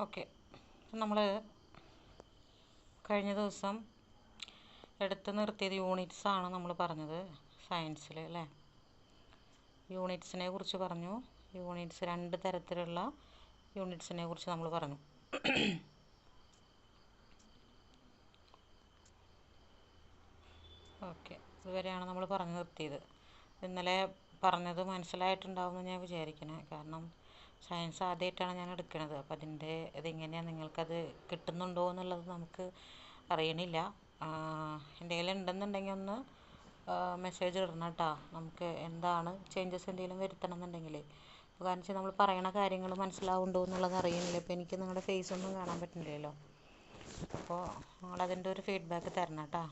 Okay, നമ്മൾ കഴിഞ്ഞ ദിവസം എടുത്തു നിർത്തിയത് യൂണിറ്റ്സാണ് നമ്മൾ പറഞ്ഞത് സയൻസിൽ അല്ലേ. യൂണിറ്റ്സിനെ കുറിച്ച് പറഞ്ഞു. യൂണിറ്റ്സ് 2 തരത്തിലുള്ള യൂണിറ്റ്സിനെ കുറിച്ച് നമ്മൾ പറഞ്ഞു. ഓക്കെ, ഇതുവരെയാണ് നമ്മൾ പറഞ്ഞു നിർത്തിയത്. ഇന്നലെ പറഞ്ഞത് മനസ്സിലായിട്ടുണ്ടാവുമെന്ന് ഞാൻ വിചാരിക്കണേ. കാരണം സയൻസ് ആദ്യമായിട്ടാണ് ഞാൻ എടുക്കുന്നത്. അപ്പോൾ അതിൻ്റെ ഇതെങ്ങനെയാണ്, നിങ്ങൾക്കത് കിട്ടുന്നുണ്ടോ എന്നുള്ളത് നമുക്ക് അറിയണില്ല. എന്തെങ്കിലും ഉണ്ടെന്നുണ്ടെങ്കിൽ ഒന്ന് മെസ്സേജ് ഇടണം കേട്ടോ. നമുക്ക് എന്താണ് ചേഞ്ചസ് എന്തെങ്കിലും വരുത്തണം എന്നുണ്ടെങ്കിൽ. അപ്പോൾ കാരണം വെച്ചാൽ നമ്മൾ പറയണ കാര്യങ്ങൾ മനസ്സിലാവുന്നുണ്ടോ എന്നുള്ളത് അറിയുന്നില്ല. ഇപ്പോൾ എനിക്ക് നിങ്ങളുടെ ഫേസ് ഒന്നും കാണാൻ പറ്റുന്നില്ലല്ലോ. അപ്പോൾ നിങ്ങളതിൻ്റെ ഒരു ഫീഡ്ബാക്ക് തരണം കേട്ടോ.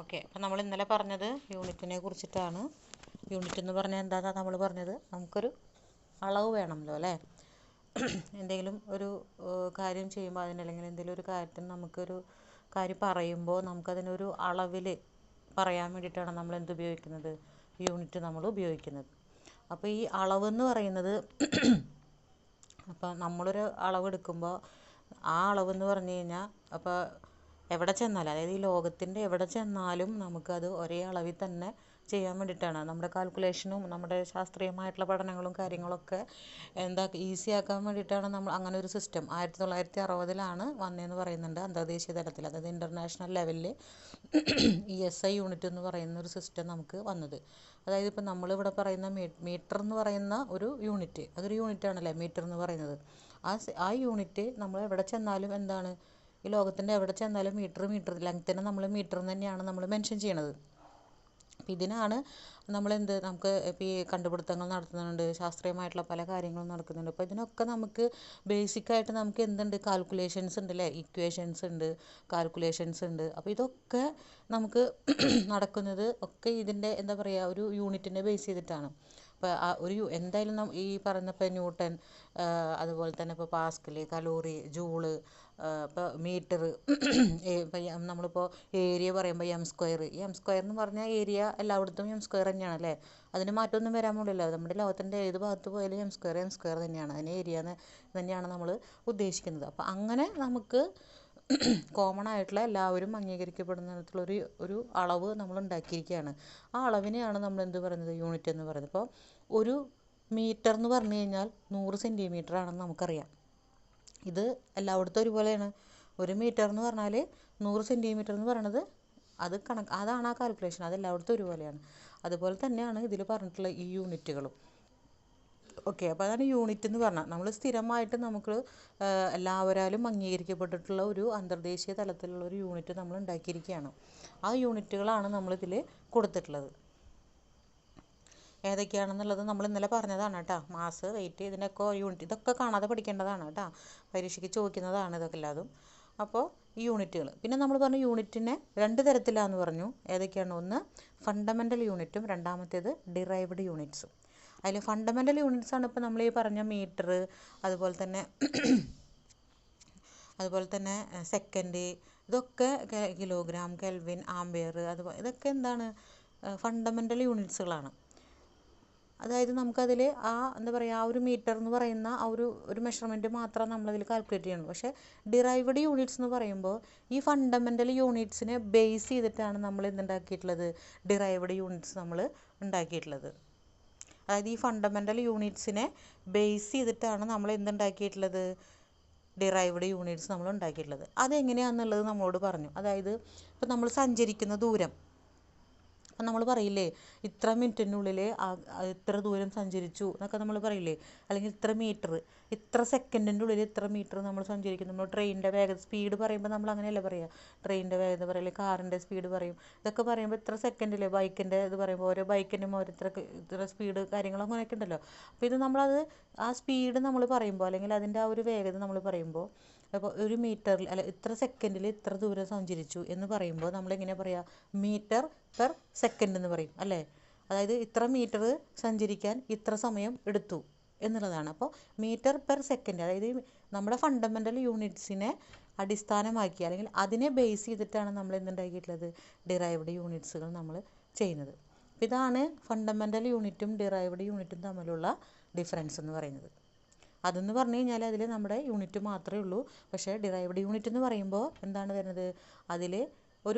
ഓക്കെ, അപ്പോൾ നമ്മൾ ഇന്നലെ പറഞ്ഞത് യൂണിറ്റിനെ കുറിച്ചിട്ടാണ്. യൂണിറ്റ് എന്ന് പറഞ്ഞാൽ എന്താണെന്നാണ് നമ്മൾ പറഞ്ഞത്? നമുക്കൊരു അളവ് വേണമല്ലോ അല്ലേ. എന്തെങ്കിലും ഒരു കാര്യം ചെയ്യുമ്പോൾ അല്ലെങ്കിൽ എന്തെങ്കിലും ഒരു കാര്യത്തിന് നമുക്കൊരു കാര്യം പറയുമ്പോൾ നമുക്കതിനൊരു അളവിൽ പറയാൻ വേണ്ടിയിട്ടാണ് നമ്മൾ എന്ത് ഉപയോഗിക്കുന്നത്? യൂണിറ്റ് നമ്മൾ ഉപയോഗിക്കുന്നത്. അപ്പോൾ ഈ അളവെന്ന് പറയുന്നത് അപ്പോൾ നമ്മളൊരു അളവെടുക്കുമ്പോൾ ആ അളവെന്ന് പറഞ്ഞു കഴിഞ്ഞാൽ അപ്പോൾ എവിടെ ചെന്നാലും, അതായത് ഈ ലോകത്തിൻ്റെ എവിടെ ചെന്നാലും നമുക്കത് ഒരേ അളവിൽ തന്നെ ചെയ്യാൻ വേണ്ടിയിട്ടാണ്. നമ്മുടെ കാൽക്കുലേഷനും നമ്മുടെ ശാസ്ത്രീയമായിട്ടുള്ള പഠനങ്ങളും കാര്യങ്ങളൊക്കെ ഈസി ആക്കാൻ വേണ്ടിയിട്ടാണ് നമ്മൾ അങ്ങനെ ഒരു സിസ്റ്റം 1960-ലാണ് വന്നതെന്ന് പറയുന്നുണ്ട്. അന്തർദേശീയ തലത്തിൽ, അതായത് ഇൻ്റർനാഷണൽ ലെവലിൽ ESI യൂണിറ്റ് എന്ന് പറയുന്ന ഒരു സിസ്റ്റം നമുക്ക് വന്നത്. അതായത് ഇപ്പോൾ നമ്മളിവിടെ പറയുന്ന മീറ്റർ എന്ന് പറയുന്ന ഒരു യൂണിറ്റ്, അതൊരു യൂണിറ്റാണല്ലേ മീറ്റർ എന്ന് പറയുന്നത്. ആ യൂണിറ്റ് നമ്മൾ എവിടെ ചെന്നാലും എന്താണ്, ഈ ലോകത്തിൻ്റെ എവിടെ ചെന്നാലും മീറ്റർ ലെങ്ത്തിനെ നമ്മൾ മീറ്റർ തന്നെയാണ് നമ്മൾ മെൻഷൻ ചെയ്യണത്. അപ്പോൾ ഇതിനാണ് നമുക്ക് ഇപ്പോൾ ഈ കണ്ടുപിടുത്തങ്ങൾ നടത്തുന്നുണ്ട്, ശാസ്ത്രീയമായിട്ടുള്ള പല കാര്യങ്ങളും നടക്കുന്നുണ്ട്. അപ്പോൾ ഇതിനൊക്കെ നമുക്ക് ബേസിക്കായിട്ട് നമുക്ക് എന്തുണ്ട്, കാൽക്കുലേഷൻസ് ഉണ്ട് അല്ലേ, ഇക്വേഷൻസ് ഉണ്ട്, കാൽക്കുലേഷൻസ് ഉണ്ട്. അപ്പോൾ ഇതൊക്കെ നമുക്ക് നടക്കുന്നത് ഒക്കെ ഇതിൻ്റെ എന്താ പറയുക, ഒരു യൂണിറ്റിനെ ബേസ് ചെയ്തിട്ടാണ്. അപ്പോൾ എന്തായാലും ഈ പറയുന്ന ഇപ്പോൾ ന്യൂട്ടൺ, അതുപോലെ തന്നെ ഇപ്പോൾ പാസ്കൽ, കലോറി, ജൂള്, ഇപ്പോൾ മീറ്റർ, ഇപ്പം നമ്മളിപ്പോൾ ഏരിയ പറയുമ്പോൾ M². ഈ M² എന്ന് പറഞ്ഞാൽ ഏരിയ എല്ലായിടത്തും M² തന്നെയാണ് അല്ലേ. അതിന് മാറ്റമൊന്നും വരാൻ പോലില്ല. നമ്മുടെ ലോകത്തിൻ്റെ ഏത് ഭാഗത്ത് പോയാലും M² തന്നെയാണ്. അതിന് ഏരിയ തന്നെയാണ് നമ്മൾ ഉദ്ദേശിക്കുന്നത്. അപ്പോൾ അങ്ങനെ നമുക്ക് കോമൺ ആയിട്ടുള്ള എല്ലാവരും അംഗീകരിക്കപ്പെടുന്ന തരത്തിലൊരു ഒരു അളവ് നമ്മൾ ഉണ്ടാക്കിയിരിക്കുകയാണ്. ആ അളവിനെയാണ് നമ്മൾ എന്ത് പറയുന്നത്, യൂണിറ്റ് എന്ന് പറയുന്നത്. ഇപ്പോൾ ഒരു മീറ്റർ എന്ന് പറഞ്ഞു കഴിഞ്ഞാൽ 100 സെൻറ്റിമീറ്റർ ആണെന്ന് നമുക്കറിയാം. ഇത് എല്ലായിടത്തും ഒരുപോലെയാണ്. ഒരു മീറ്റർ എന്ന് പറഞ്ഞാൽ 100 സെൻറ്റിമീറ്റർ എന്ന് പറയുന്നത് അതാണ് ആ കാൽക്കുലേഷൻ. അത് എല്ലായിടത്തും ഒരുപോലെയാണ്. അതുപോലെ തന്നെയാണ് ഇതിൽ പറഞ്ഞിട്ടുള്ള ഈ യൂണിറ്റുകളും. ഓക്കെ, അപ്പോൾ അതാണ് യൂണിറ്റ് എന്ന് പറഞ്ഞാൽ. നമ്മൾ സ്ഥിരമായിട്ട് നമുക്ക് എല്ലാവരാലും അംഗീകരിക്കപ്പെട്ടിട്ടുള്ള ഒരു അന്തർദേശീയ തലത്തിലുള്ള ഒരു യൂണിറ്റ് നമ്മൾ ഉണ്ടാക്കിയിരിക്കുകയാണ്. ആ യൂണിറ്റുകളാണ് നമ്മളിതിൽ കൊടുത്തിട്ടുള്ളത്. ഏതൊക്കെയാണെന്നുള്ളത് നമ്മൾ ഇന്നലെ പറഞ്ഞതാണ് കേട്ടോ. മാസ്, വെയിറ്റ്, ഇതിനൊക്കെ യൂണിറ്റ്, ഇതൊക്കെ കാണാതെ പഠിക്കേണ്ടതാണ് കേട്ടോ. പരീക്ഷയ്ക്ക് ചോദിക്കുന്നതാണ് ഇതൊക്കെ എല്ലാതും. അപ്പോൾ ഈ യൂണിറ്റുകൾ, പിന്നെ നമ്മൾ പറഞ്ഞു യൂണിറ്റിനെ 2 തരത്തിലാണെന്ന് പറഞ്ഞു. ഏതൊക്കെയാണ്? ഒന്ന് ഫണ്ടമെൻ്റൽ യൂണിറ്റും രണ്ടാമത്തേത് ഡിറൈവ്ഡ് യൂണിറ്റ്സും. അതിൽ ഫണ്ടമെൻ്റൽ യൂണിറ്റ്സാണ് ഇപ്പോൾ നമ്മൾ ഈ പറഞ്ഞ മീറ്റർ, അതുപോലെ തന്നെ സെക്കൻഡ്, ഇതൊക്കെ കിലോഗ്രാം, കെൽവിൻ, ആംബിയർ, അതുപോലെ ഇതൊക്കെ എന്താണ്, ഫണ്ടമെൻ്റൽ യൂണിറ്റ്സുകളാണ്. അതായത് നമുക്കതിൽ എന്താ പറയുക, ആ ഒരു മീറ്റർ എന്ന് പറയുന്ന ആ ഒരു മെഷർമെൻറ്റ് മാത്രം നമ്മളതിൽ കാൽക്കുലേറ്റ് ചെയ്യണം. പക്ഷേ ഡിറൈവ്ഡ് യൂണിറ്റ്സ് എന്ന് പറയുമ്പോൾ ഈ ഫണ്ടമെൻ്റൽ യൂണിറ്റ്സിനെ ബേസ് ചെയ്തിട്ടാണ് നമ്മൾ എന്തുണ്ടാക്കിയിട്ടുള്ളത്, ഡിറൈവ്ഡ് യൂണിറ്റ്സ് നമ്മൾ ഉണ്ടാക്കിയിട്ടുള്ളത്. അതായത് ഈ ഫണ്ടമെൻ്റൽ യൂണിറ്റ്സിനെ ബേസ് ചെയ്തിട്ടാണ് നമ്മൾ എന്തുണ്ടാക്കിയിട്ടുള്ളത്, ഡിറൈവ്ഡ് യൂണിറ്റ്സ് നമ്മൾ ഉണ്ടാക്കിയിട്ടുള്ളത്. അതെങ്ങനെയാണെന്നുള്ളത് നമ്മളോട് പറഞ്ഞു. അതായത് ഇപ്പോൾ നമ്മൾ സഞ്ചരിക്കുന്ന ദൂരം, അപ്പം നമ്മൾ പറയില്ലേ ഇത്ര മിനിറ്റിനുള്ളിൽ ഇത്ര ദൂരം സഞ്ചരിച്ചു എന്നൊക്കെ നമ്മൾ പറയില്ലേ. അല്ലെങ്കിൽ ഇത്ര സെക്കൻഡിൻ്റെ ഉള്ളിൽ ഇത്ര മീറ്റർ നമ്മൾ സഞ്ചരിക്കും. നമ്മൾ ട്രെയിനിൻ്റെ വേഗത, സ്പീഡ് പറയുമ്പോൾ നമ്മൾ അങ്ങനെയല്ല പറയുക. ട്രെയിനിൻ്റെ വേഗത പറയില്ലേ, കാറിൻ്റെ സ്പീഡ് പറയും. ഇതൊക്കെ പറയുമ്പോൾ ഇത്ര സെക്കൻഡിൽ, ബൈക്കിൻ്റെ ഇത് പറയുമ്പോൾ ഓരോ ബൈക്കിനും ഇത്ര സ്പീഡ് കാര്യങ്ങൾ അങ്ങനെയൊക്കെ ഉണ്ടല്ലോ. അപ്പോൾ ഇത് നമ്മളത് ആ സ്പീഡ് നമ്മൾ പറയുമ്പോൾ, അല്ലെങ്കിൽ അതിൻ്റെ ആ ഒരു വേഗത നമ്മൾ പറയുമ്പോൾ, അപ്പോൾ ഒരു മീറ്ററിൽ അല്ല ഇത്ര സെക്കൻഡിൽ ഇത്ര ദൂരം സഞ്ചരിച്ചു എന്ന് പറയുമ്പോൾ നമ്മളെങ്ങനെ പറയുക, മീറ്റർ പെർ സെക്കൻഡ് എന്ന് പറയും അല്ലേ. അതായത് ഇത്ര മീറ്റർ സഞ്ചരിക്കാൻ ഇത്ര സമയം എടുത്തു എന്നുള്ളതാണ്. അപ്പോൾ മീറ്റർ പെർ സെക്കൻഡ്, അതായത് നമ്മുടെ ഫണ്ടമെൻ്റൽ യൂണിറ്റ്സിനെ അടിസ്ഥാനമാക്കി അല്ലെങ്കിൽ അതിനെ ബേസ് ചെയ്തിട്ടാണ് നമ്മൾ എന്തുണ്ടാക്കിയിട്ടുള്ളത്, ഡിറൈവ്ഡ് യൂണിറ്റ്സുകൾ നമ്മൾ ചെയ്യുന്നത്. ഇതാണ് ഫണ്ടമെൻ്റൽ യൂണിറ്റും ഡിറൈവ്ഡ് യൂണിറ്റും തമ്മിലുള്ള ഡിഫറൻസ് എന്ന് പറയുന്നത്. അതെന്ന് പറഞ്ഞു കഴിഞ്ഞാൽ അതിൽ നമ്മുടെ യൂണിറ്റ് മാത്രമേ ഉള്ളൂ. പക്ഷേ ഡിറൈവ്ഡ് യൂണിറ്റ് എന്ന് പറയുമ്പോൾ എന്താണ് വരുന്നത്, അതിൽ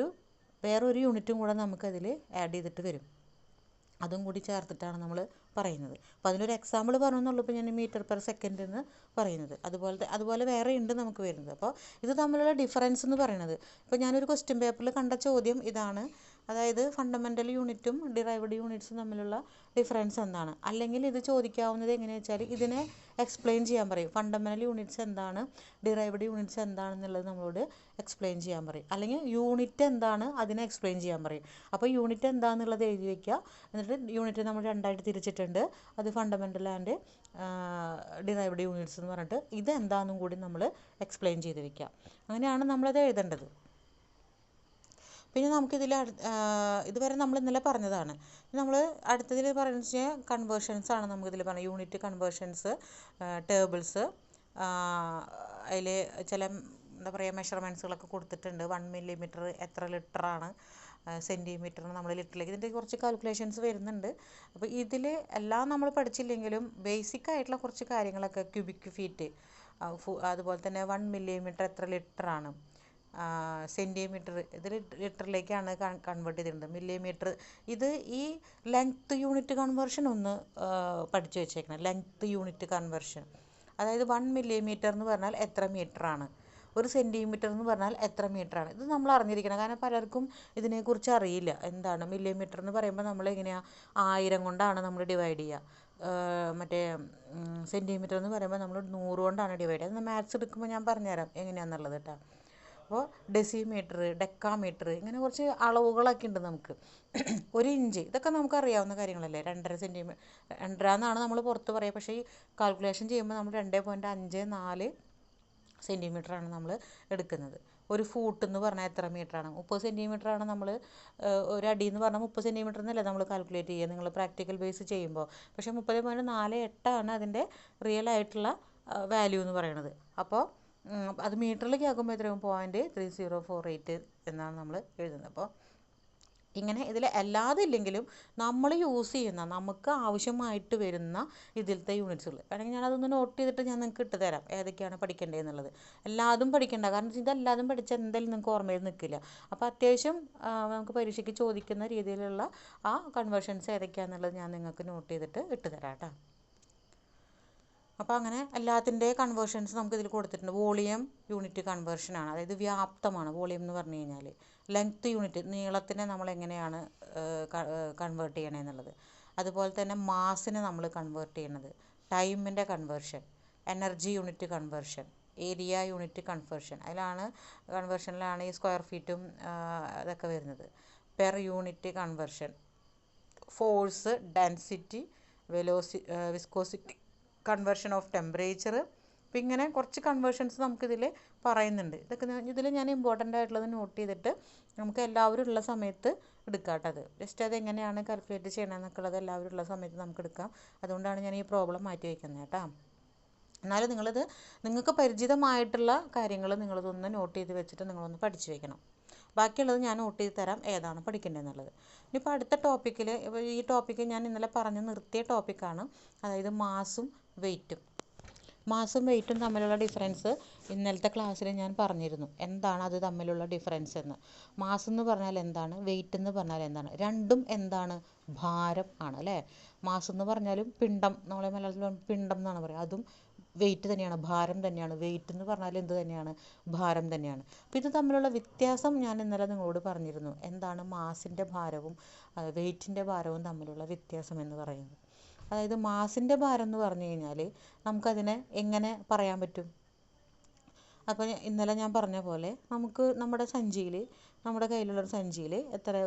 വേറൊരു യൂണിറ്റും കൂടെ നമുക്കതിൽ ആഡ് ചെയ്തിട്ട് വരും. അതും കൂടി ചേർത്തിട്ടാണ് നമ്മൾ പറയുന്നത്. അപ്പോൾ അതിനൊരു എക്സാമ്പിൾ പറഞ്ഞെന്നുള്ളൂ ഇപ്പോൾ ഞാൻ മീറ്റർ പെർ സെക്കൻഡ് എന്ന് പറയുന്നത്. അതുപോലെ വേറെ ഉണ്ട് നമുക്ക് വരുന്നത്. അപ്പോൾ ഇത് തമ്മിലുള്ള ഡിഫറൻസ് എന്ന് പറയുന്നത്, ഇപ്പോൾ ഞാനൊരു ക്വസ്റ്റ്യൻ പേപ്പറിൽ കണ്ട ചോദ്യം ഇതാണ്, അതായത് ഫണ്ടമെൻ്റൽ യൂണിറ്റും ഡിറൈവ്ഡ് യൂണിറ്റ്സും തമ്മിലുള്ള ഡിഫറൻസ് എന്താണ്. അല്ലെങ്കിൽ ഇത് ചോദിക്കാവുന്നത് എങ്ങനെയാണെന്ന് വെച്ചാൽ ഇതിനെ എക്സ്പ്ലെയിൻ ചെയ്യാൻ പറയും. ഫണ്ടമെൻ്റൽ യൂണിറ്റ്സ് എന്താണ്, ഡിറൈവ്ഡ് യൂണിറ്റ്സ് എന്താണെന്നുള്ളത് നമ്മളോട് എക്സ്പ്ലെയിൻ ചെയ്യാൻ പറയും. അല്ലെങ്കിൽ യൂണിറ്റ് എന്താണ് അതിനെ എക്സ്പ്ലെയിൻ ചെയ്യാൻ പറയും. അപ്പോൾ യൂണിറ്റ് എന്താണെന്നുള്ളത് എഴുതി വയ്ക്കുക. എന്നിട്ട് യൂണിറ്റ് നമ്മൾ രണ്ടായിട്ട് തിരിച്ചിട്ടുണ്ട്, അത് ഫണ്ടമെൻ്റൽ ആൻഡ് ഡിറൈവ്ഡ് യൂണിറ്റ്സ് എന്ന് പറഞ്ഞിട്ട് ഇതെന്താണെന്നും കൂടി നമ്മൾ എക്സ്പ്ലെയിൻ ചെയ്ത് വയ്ക്കുക. അങ്ങനെയാണ് നമ്മളത് എഴുതേണ്ടത്. പിന്നെ നമുക്കിതിൽ ഇതുവരെ നമ്മൾ ഇന്നലെ പറഞ്ഞതാണ്. നമ്മൾ അടുത്തതിൽ പറയുന്നത് വെച്ചാൽ കൺവേർഷൻസ് ആണ്. നമുക്കിതിൽ പറഞ്ഞത് യൂണിറ്റ് കൺവേർഷൻസ്, ടേബിൾസ്, അതിൽ ചില എന്താ പറയുക മെഷർമെൻറ്റ്സുകളൊക്കെ കൊടുത്തിട്ടുണ്ട്. 1 മില്ലിമീറ്റർ എത്ര ലിറ്ററാണ്, സെൻറ്റിമീറ്ററിന് നമ്മൾ ലിറ്ററിലേക്ക്, ഇതിൻ്റെ കുറച്ച് കാൽക്കുലേഷൻസ് വരുന്നുണ്ട്. അപ്പോൾ ഇതിൽ എല്ലാം നമ്മൾ പഠിച്ചില്ലെങ്കിലും ബേസിക് ആയിട്ടുള്ള കുറച്ച് കാര്യങ്ങളൊക്കെ, ക്യൂബിക് ഫീറ്റ്, അതുപോലെ തന്നെ 1 മില്ലിമീറ്റർ എത്ര ലിറ്ററാണ്, സെൻറ്റിമീറ്റർ ഇത് ലിറ്ററിലേക്കാണ് കൺവേർട്ട് ചെയ്തിട്ടുണ്ട്, മില്ലിമീറ്റർ ഇത് ഈ ലെങ്ത്ത് യൂണിറ്റ് കൺവേർഷൻ ഒന്ന് പഠിച്ചു വെച്ചേക്കണം. ലെങ്ത്ത് യൂണിറ്റ് കൺവേർഷൻ, അതായത് 1 മില്ലിമീറ്റർ എന്ന് പറഞ്ഞാൽ എത്ര മീറ്ററാണ്, ഒരു സെൻറ്റിമീറ്റർ എന്ന് പറഞ്ഞാൽ എത്ര മീറ്ററാണ്. ഇത് നമ്മൾ അറിഞ്ഞിരിക്കണം. കാരണം പലർക്കും ഇതിനെക്കുറിച്ച് അറിയില്ല. എന്താണ് മില്ലിമീറ്റർ എന്ന് പറയുമ്പോൾ നമ്മൾ എങ്ങനെയാണ് 1000 കൊണ്ടാണ് നമ്മൾ ഡിവൈഡ് ചെയ്യുക. മറ്റേ സെൻറ്റിമീറ്റർ എന്ന് പറയുമ്പോൾ നമ്മൾ 100 കൊണ്ടാണ് ഡിവൈഡ് ചെയ്യുക. അത് മാത്സ് എടുക്കുമ്പോൾ ഞാൻ പറഞ്ഞുതരാം എങ്ങനെയാണെന്നുള്ളത് കേട്ടോ. അപ്പോൾ ഡെസിമീറ്റർ, ഡെക്കാമീറ്റർ, ഇങ്ങനെ കുറച്ച് അളവുകളൊക്കെ ഉണ്ട് നമുക്ക്. 1 ഇഞ്ച് ഇതൊക്കെ നമുക്ക് അറിയാവുന്ന കാര്യങ്ങളല്ലേ. 2.5 സെൻറ്റിമീറ്റർ, 2.5 എന്നാണ് നമ്മൾ പുറത്ത് പറയുക. പക്ഷേ ഈ കാൽക്കുലേഷൻ ചെയ്യുമ്പോൾ നമ്മൾ 2.54 സെൻറ്റിമീറ്ററാണ് നമ്മൾ എടുക്കുന്നത്. ഒരു ഫൂട്ട് എന്ന് പറഞ്ഞാൽ എത്ര മീറ്ററാണ്, 30 സെൻറ്റിമീറ്ററാണ്. നമ്മൾ ഒരു അടി എന്ന് പറഞ്ഞാൽ 30 സെൻറ്റിമീറ്റർ എന്നല്ലേ നമ്മൾ കാൽക്കുലേറ്റ് ചെയ്യുക നിങ്ങൾ പ്രാക്ടിക്കൽ ബേസ് ചെയ്യുമ്പോൾ. പക്ഷേ 30.48 അതിൻ്റെ റിയൽ ആയിട്ടുള്ള വാല്യൂ എന്ന് പറയുന്നത്. അപ്പോൾ അത് മീറ്ററിലേക്ക് ആക്കുമ്പോൾ എത്രയും 0.3048 എന്നാണ് നമ്മൾ എഴുതുന്നത്. അപ്പോൾ ഇങ്ങനെ ഇതിൽ എല്ലാതും ഇല്ലെങ്കിലും നമ്മൾ യൂസ് ചെയ്യുന്ന നമുക്ക് ആവശ്യമായിട്ട് വരുന്ന ഇതിലത്തെ യൂണിറ്റ്സുകൾ വേണമെങ്കിൽ ഞാനതൊന്ന് നോട്ട് ചെയ്തിട്ട് ഞാൻ നിങ്ങൾക്ക് ഇട്ട് തരാം ഏതൊക്കെയാണ് പഠിക്കേണ്ടതെന്നുള്ളത്. എല്ലാതും പഠിക്കേണ്ട, കാരണം ഇതെല്ലാതും പഠിച്ചാൽ എന്തായാലും നിങ്ങൾക്ക് ഓർമ്മയിൽ നിൽക്കില്ല. അപ്പോൾ അത്യാവശ്യം നമുക്ക് പരീക്ഷയ്ക്ക് ചോദിക്കുന്ന രീതിയിലുള്ള ആ കൺവേർഷൻസ് ഏതൊക്കെയാണെന്നുള്ളത് ഞാൻ നിങ്ങൾക്ക് നോട്ട് ചെയ്തിട്ട് ഇട്ട് തരാം കേട്ടോ. അപ്പോൾ അങ്ങനെ എല്ലാത്തിൻ്റെ കൺവേർഷൻസ് നമുക്ക് ഇതിൽ കൊടുത്തിട്ടുണ്ട്. വോളിയം യൂണിറ്റ് കൺവേർഷനാണ്, അതായത് വ്യാപ്തമാണ് വോളിയം എന്ന് പറഞ്ഞു കഴിഞ്ഞാൽ. ലെങ്ത്ത് യൂണിറ്റ്, നീളത്തിനെ നമ്മൾ എങ്ങനെയാണ് കൺവേർട്ട് ചെയ്യണമെന്നുള്ളത്. അതുപോലെ തന്നെ മാസിനെ നമ്മൾ കൺവേർട്ട് ചെയ്യണത്, ടൈമിൻ്റെ conversion, energy unit conversion, area unit കൺവേർഷനിലാണ് ഈ സ്ക്വയർ ഫീറ്റും അതൊക്കെ വരുന്നത്. Per unit conversion, force, density, viscosity, conversion of temperature. അപ്പോൾ ഇങ്ങനെ കുറച്ച് കൺവേർഷൻസ് നമുക്കിതിൽ പറയുന്നുണ്ട്. ഇതൊക്കെ ഇതിൽ ഞാൻ ഇമ്പോർട്ടൻ്റ് ആയിട്ടുള്ളത് നോട്ട് ചെയ്തിട്ട് നമുക്ക് എല്ലാവരും ഉള്ള സമയത്ത് എടുക്കാം കേട്ടോ. അത് ജസ്റ്റ് അതെങ്ങനെയാണ് കാൽക്കുലേറ്റ് ചെയ്യണമെന്നൊക്കെ ഉള്ളത് എല്ലാവരും ഉള്ള സമയത്ത് നമുക്ക് എടുക്കാം. അതുകൊണ്ടാണ് ഞാൻ ഈ പ്രോബ്ലം മാറ്റി വയ്ക്കുന്നത് കേട്ടോ. എന്നാലും നിങ്ങൾക്ക് പരിചിതമായിട്ടുള്ള കാര്യങ്ങൾ നിങ്ങളതൊന്ന് നോട്ട് ചെയ്ത് വെച്ചിട്ട് നിങ്ങളൊന്ന് പഠിച്ചു വയ്ക്കണം. ബാക്കിയുള്ളത് ഞാൻ നോട്ട് ചെയ്ത് തരാം ഏതാണ് പഠിക്കേണ്ടതെന്നുള്ളത്. ഇനിയിപ്പോൾ അടുത്ത ടോപ്പിക്കിൽ, ഈ ടോപ്പിക്ക് ഞാൻ ഇന്നലെ പറഞ്ഞ് നിർത്തിയ ടോപ്പിക്കാണ്, അതായത് മാസും വെയ്റ്റും. മാസും വെയ്റ്റും തമ്മിലുള്ള ഡിഫറൻസ് ഇന്നലത്തെ ക്ലാസ്സിൽ ഞാൻ പറഞ്ഞിരുന്നു. എന്താണ് അത് തമ്മിലുള്ള ഡിഫറൻസ് എന്ന്. മാസ് എന്ന് പറഞ്ഞാൽ എന്താണ്, വെയ്റ്റ് എന്ന് പറഞ്ഞാൽ എന്താണ്. രണ്ടും എന്താണ്, ഭാരം ആണ് അല്ലേ. മാസ് എന്ന് പറഞ്ഞാലും പിണ്ഡം, നമ്മളെ മലയാളത്തിൽ പിണ്ഡം എന്നാണ് പറയുക, അതും വെയ്റ്റ് തന്നെയാണ്, ഭാരം തന്നെയാണ്. വെയ്റ്റ് എന്ന് പറഞ്ഞാൽ എന്ത് തന്നെയാണ്, ഭാരം തന്നെയാണ്. അപ്പോൾ ഇത് തമ്മിലുള്ള വ്യത്യാസം ഞാൻ ഇന്നലെ നിങ്ങളോട് പറഞ്ഞിരുന്നു. എന്താണ് മാസിൻ്റെ ഭാരവും വെയ്റ്റിൻ്റെ ഭാരവും തമ്മിലുള്ള വ്യത്യാസം എന്ന് പറയുന്നത്. അതായത് മാസിൻ്റെ ഭാരം എന്ന് പറഞ്ഞു കഴിഞ്ഞാൽ നമുക്കതിനെ എങ്ങനെ പറയാൻ പറ്റും. അപ്പോൾ ഇന്നലെ ഞാൻ പറഞ്ഞ പോലെ നമുക്ക് നമ്മുടെ കയ്യിലുള്ളൊരു സഞ്ചിയിൽ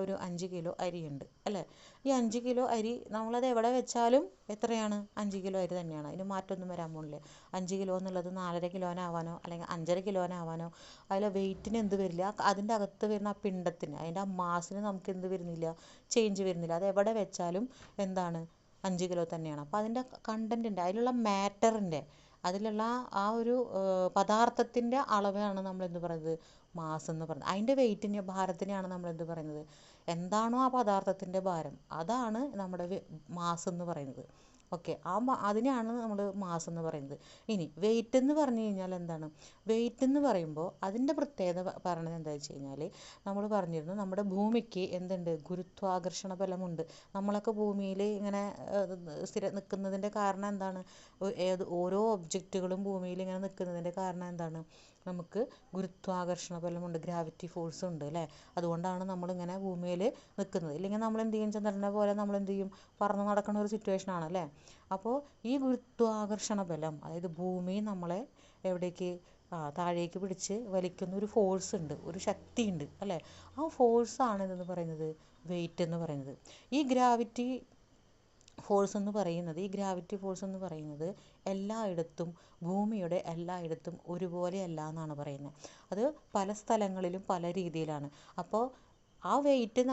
ഒരു 5 കിലോ അരിയുണ്ട് അല്ലേ. ഈ 5 കിലോ അരി നമ്മളത് എവിടെ വെച്ചാലും എത്രയാണ്, 5 കിലോ അരി തന്നെയാണ്. അതിന് മാറ്റമൊന്നും വരാൻ പോകുന്നില്ല. 5 കിലോ എന്നുള്ളത് 4.5 കിലോനാവാനോ അല്ലെങ്കിൽ 5.5 കിലോനാവാനോ അതിലെ വെയിറ്റിന് എന്ത് വരില്ല, അതിൻ്റെ അകത്ത് വരുന്ന ആ പിണ്ടത്തിന്, അതിൻ്റെ ആ മാസിന് നമുക്ക് എന്ത് വരുന്നില്ല, ചേഞ്ച് വരുന്നില്ല. അത് എവിടെ വെച്ചാലും എന്താണ്, 5 കിലോ തന്നെയാണ്. അപ്പോൾ അതിൻ്റെ കണ്ടൻറ്റിൻ്റെ, അതിലുള്ള മാറ്ററിൻ്റെ, അതിലുള്ള ആ ഒരു പദാർത്ഥത്തിൻ്റെ അളവാണ് നമ്മൾ എന്ത് പറയുന്നത്, മാസ് എന്ന് പറയുന്നത്. അതിൻ്റെ വെയിറ്റിന്, ഭാരത്തിനെയാണ് നമ്മൾ എന്ത് പറയുന്നത്, എന്താണോ ആ പദാർത്ഥത്തിൻ്റെ ഭാരം അതാണ് നമ്മുടെ മാസ് എന്ന് പറയുന്നത്. ഓക്കെ, അതിനെയാണ് നമ്മൾ മാസ് എന്ന് പറയുന്നത്. ഇനി വെയിറ്റ് എന്ന് പറഞ്ഞു കഴിഞ്ഞാൽ എന്താണ്? വെയിറ്റ് എന്ന് പറയുമ്പോൾ അതിൻ്റെ പ്രത്യേകത പറയണത് എന്താ വെച്ച് കഴിഞ്ഞാൽ, നമ്മൾ പറഞ്ഞിരുന്നു നമ്മുടെ ഭൂമിക്ക് എന്തുണ്ട്? ഗുരുത്വാകർഷണ ബലമുണ്ട്. നമ്മളൊക്കെ ഭൂമിയിൽ ഇങ്ങനെ നിൽക്കുന്നതിൻ്റെ കാരണം എന്താണ്? ഓരോ ഒബ്ജക്റ്റുകളും ഭൂമിയിൽ ഇങ്ങനെ നിൽക്കുന്നതിൻ്റെ കാരണം എന്താണ്? നമുക്ക് ഗുരുത്വാകർഷണ ബലമുണ്ട്, ഗ്രാവിറ്റി ഫോഴ്സ് ഉണ്ട് അല്ലേ? അതുകൊണ്ടാണ് നമ്മളിങ്ങനെ ഭൂമിയിൽ നിൽക്കുന്നത്. ഇല്ലെങ്കിൽ നമ്മൾ എന്ത് ചെയ്യും? ചന്ദ്രനെ പോലെ നമ്മൾ എന്ത് ചെയ്യും? പറന്ന് നടക്കുന്ന ഒരു സിറ്റുവേഷൻ ആണ് അല്ലേ? അപ്പോൾ ഈ ഗുരുത്വാകർഷണ ബലം, അതായത് ഭൂമി നമ്മളെ എവിടേക്ക് താഴേക്ക് പിടിച്ച് വലിക്കുന്ന ഒരു ഫോഴ്സ് ഉണ്ട്, ഒരു ശക്തി ഉണ്ട് അല്ലേ? ആ ഫോഴ്സാണ് ഇതെന്ന് പറയുന്നത് വെയിറ്റ് എന്ന് പറയുന്നത്. ഈ ഗ്രാവിറ്റി ഫോഴ്സ് എന്ന് പറയുന്നത് എല്ലായിടത്തും, ഭൂമിയുടെ എല്ലായിടത്തും ഒരുപോലെയല്ല എന്നാണ് പറയുന്നത്. അത് പല സ്ഥലങ്ങളിലും പല രീതിയിലാണ്. അപ്പോൾ ആ വെയിറ്റ്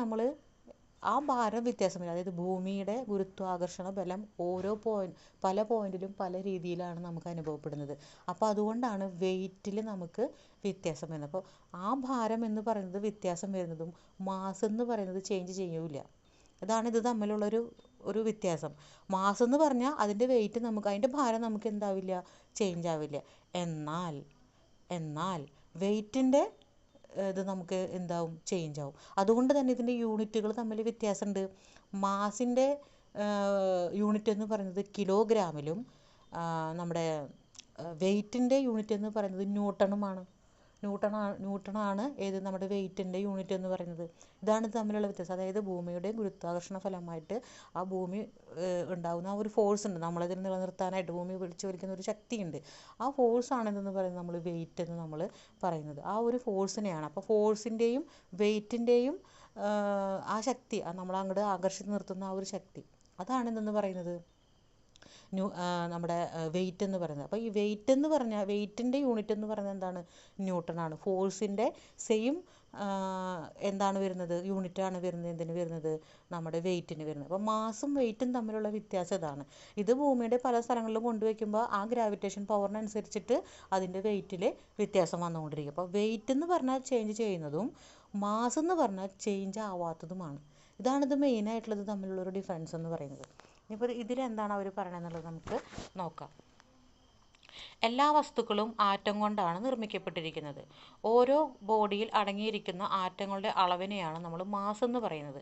ആ ഭാരം വ്യത്യാസം വരും. അതായത് ഭൂമിയുടെ ഗുരുത്വാകർഷണ ബലം പല പോയിന്റിലും പല രീതിയിലാണ് നമുക്ക് അനുഭവപ്പെടുന്നത്. അപ്പോൾ അതുകൊണ്ടാണ് വെയിറ്റിൽ നമുക്ക് വ്യത്യാസം വരുന്നത്. അപ്പോൾ ആ ഭാരം എന്ന് പറയുന്നത് വ്യത്യാസം വരുന്നതും മാസ് എന്ന് പറയുന്നത് ചേഞ്ച് ചെയ്യൂല. ഇതാണ് ഇത് തമ്മിലുള്ളൊരു വ്യത്യാസം. മാസ് എന്ന് പറഞ്ഞാൽ അതിൻ്റെ വെയിറ്റ് അതിൻ്റെ ഭാരം നമുക്ക് എന്താവില്ല? ചേഞ്ച് ആവില്ല. എന്നാൽ വെയിറ്റിൻ്റെ ഇത് നമുക്ക് എന്താവും? ചേഞ്ച് ആവും. അതുകൊണ്ട് തന്നെ ഇതിൻ്റെ യൂണിറ്റുകൾ തമ്മിൽ വ്യത്യാസമുണ്ട്. മാസിൻ്റെ യൂണിറ്റ് എന്ന് പറയുന്നത് കിലോഗ്രാമിലും നമ്മുടെ വെയിറ്റിൻ്റെ യൂണിറ്റ് എന്ന് പറയുന്നത് ന്യൂട്ടണാണ് ഏത് നമ്മുടെ വെയിറ്റിൻ്റെ യൂണിറ്റ് എന്ന് പറയുന്നത്. ഇതാണ് തമ്മിലുള്ള വ്യത്യാസം. അതായത് ഭൂമിയുടെ ഗുരുത്വാകർഷണ ഫലമായിട്ട് ആ ഭൂമി ഉണ്ടാകുന്ന ആ ഒരു ഫോഴ്സ് ഉണ്ട്, നമ്മളതിൽ നിലനിർത്താനായിട്ട് ഭൂമി പിടിച്ചു വലിക്കുന്ന ഒരു ശക്തിയുണ്ട്. ആ ഫോഴ്സാണ് ഇതെന്ന് പറയുന്നത് നമ്മൾ വെയിറ്റ് എന്ന് നമ്മൾ പറയുന്നത്. ആ ഒരു ഫോഴ്സിനെയാണ്. അപ്പോൾ ഫോഴ്സിൻ്റെയും വെയിറ്റിൻ്റെയും ആ ശക്തി, നമ്മളങ്ങോട്ട് ആകർഷിച്ച് നിർത്തുന്ന ആ ഒരു ശക്തി, അതാണ് ഇതെന്ന് പറയുന്നത് നമ്മുടെ വെയിറ്റ് എന്ന് പറയുന്നത്. അപ്പോൾ ഈ വെയിറ്റിൻ്റെ യൂണിറ്റ് എന്ന് പറയുന്നത് എന്താണ്? ന്യൂട്ടണാണ്. ഫോഴ്സിൻ്റെ സെയിം എന്താണ് വരുന്നത്? യൂണിറ്റാണ് വരുന്നത്. എന്തിന് വരുന്നത്? നമ്മുടെ വെയിറ്റിന് വരുന്നത്. അപ്പോൾ മാസും വെയിറ്റും തമ്മിലുള്ള വ്യത്യാസം ഇതാണ്. ഇത് ഭൂമിയുടെ പല സ്ഥലങ്ങളിലും കൊണ്ടുവയ്ക്കുമ്പോൾ ആ ഗ്രാവിറ്റേഷൻ പവറിനനുസരിച്ചിട്ട് അതിൻ്റെ വെയിറ്റിൽ വ്യത്യാസം വന്നുകൊണ്ടിരിക്കും. അപ്പോൾ വെയിറ്റ് എന്ന് പറഞ്ഞാൽ ചേഞ്ച് ചെയ്യുന്നതും മാസ് എന്ന് പറഞ്ഞാൽ ചേഞ്ച് ആവാത്തതുമാണ്. ഇതാണിത് മെയിനായിട്ടുള്ളത് തമ്മിലുള്ളൊരു ഡിഫറൻസ് എന്ന് പറയുന്നത്. ഇപ്പോൾ ഇതിലെന്താണ് അവർ പറയണമെന്നുള്ളത് നമുക്ക് നോക്കാം. എല്ലാ വസ്തുക്കളും ആറ്റം കൊണ്ടാണ് നിർമ്മിക്കപ്പെട്ടിരിക്കുന്നത്. ഓരോ ബോഡിയിൽ അടങ്ങിയിരിക്കുന്ന ആറ്റങ്ങളുടെ അളവിനെയാണ് നമ്മൾ മാസ് എന്ന് പറയുന്നത്.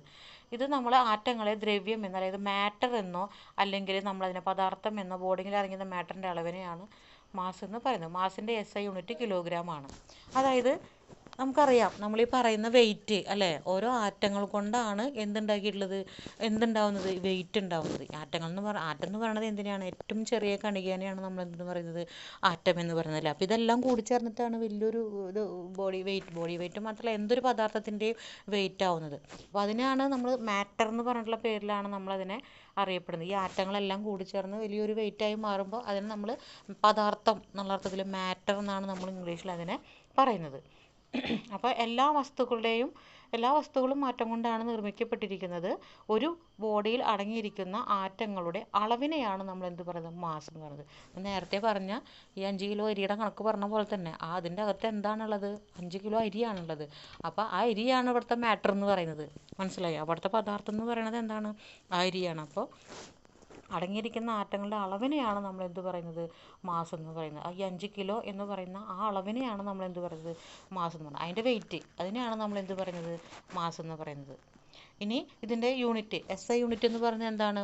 ഇത് നമ്മൾ ആറ്റങ്ങളെ ദ്രവ്യം എന്നോ, അതായത് മാറ്റർ എന്നോ, അല്ലെങ്കിൽ നമ്മളതിനെ പദാർത്ഥം എന്നോ, ബോഡിയിൽ അടങ്ങിയ മാറ്ററിൻ്റെ അളവിനെയാണ് മാസ് എന്ന് പറയുന്നത്. മാസിൻ്റെ SI യൂണിറ്റ് കിലോഗ്രാം ആണ്. അതായത് നമുക്കറിയാം, നമ്മളീ പറയുന്ന വെയിറ്റ് അല്ലേ, ഓരോ ആറ്റങ്ങൾ കൊണ്ടാണ് എന്തുണ്ടാവുന്നത്? വെയിറ്റ് ഉണ്ടാവുന്നത്. ആറ്റം എന്ന് പറയുന്നത് എന്തിനാണ്? ഏറ്റവും ചെറിയ കണികേനെയാണ് നമ്മൾ എന്തെന്ന് പറയുന്നത്? ആറ്റം എന്ന് പറയുന്നത്. അപ്പോൾ ഇതെല്ലാം കൂടി ചേർന്നിട്ടാണ് വലിയൊരു ബോഡി വെയിറ്റ് മാത്രമല്ല എന്തൊരു പദാർത്ഥത്തിൻ്റെയും വെയിറ്റ് ആവുന്നത്. അപ്പോൾ അതിനാണ് നമ്മൾ മാറ്റർ എന്ന് പറഞ്ഞിട്ടുള്ള പേരിലാണ് നമ്മളതിനെ അറിയപ്പെടുന്നത്. ഈ ആറ്റങ്ങളെല്ലാം കൂടി ചേർന്ന് വലിയൊരു വെയിറ്റായി മാറുമ്പോൾ അതിന് നമ്മൾ പദാർത്ഥം എന്നുള്ള അർത്ഥത്തിൽ മാറ്റർ എന്നാണ് നമ്മൾ ഇംഗ്ലീഷിൽ അതിനെ പറയുന്നത്. അപ്പോൾ എല്ലാ വസ്തുക്കളും ആറ്റം കൊണ്ടാണ് നിർമ്മിക്കപ്പെട്ടിരിക്കുന്നത്. ഒരു ബോഡിയിൽ അടങ്ങിയിരിക്കുന്ന ആറ്റങ്ങളുടെ അളവിനെയാണ് നമ്മൾ എന്ത് പറയുന്നത്? മാസ് എന്ന് പറയുന്നത്. നേരത്തെ പറഞ്ഞ ഈ 5 കിലോ അരിയുടെ കണക്ക് പറഞ്ഞ പോലെ തന്നെ അതിൻ്റെ അകത്ത് എന്താണുള്ളത്? 5 കിലോ അരിയാണുള്ളത്. അപ്പോൾ ആ അരിയാണ് ഇവിടുത്തെ മാറ്റർ എന്ന് പറയുന്നത്. മനസ്സിലായോ? അവിടുത്തെ പദാർത്ഥം എന്ന് പറയുന്നത് എന്താണ്? ആ അരിയാണ്. അപ്പോൾ അടങ്ങിയിരിക്കുന്ന ആറ്റങ്ങളുടെ അളവിനെയാണ് നമ്മൾ എന്ത് പറയുന്നത്? മാസ് എന്ന് പറയുന്നത്. ഈ 5 കിലോ എന്ന് പറയുന്ന ആ അളവിനെയാണ് നമ്മൾ എന്ത് പറയുന്നത്? മാസ് എന്ന് പറയുന്നത്. അതിൻ്റെ വെയിറ്റ്, അതിനെയാണ് നമ്മൾ എന്ത് പറയുന്നത്? മാസ് എന്ന് പറയുന്നത്. ഇനി ഇതിൻ്റെ യൂണിറ്റ്, SI യൂണിറ്റ് എന്ന് പറയുന്നത് എന്താണ്?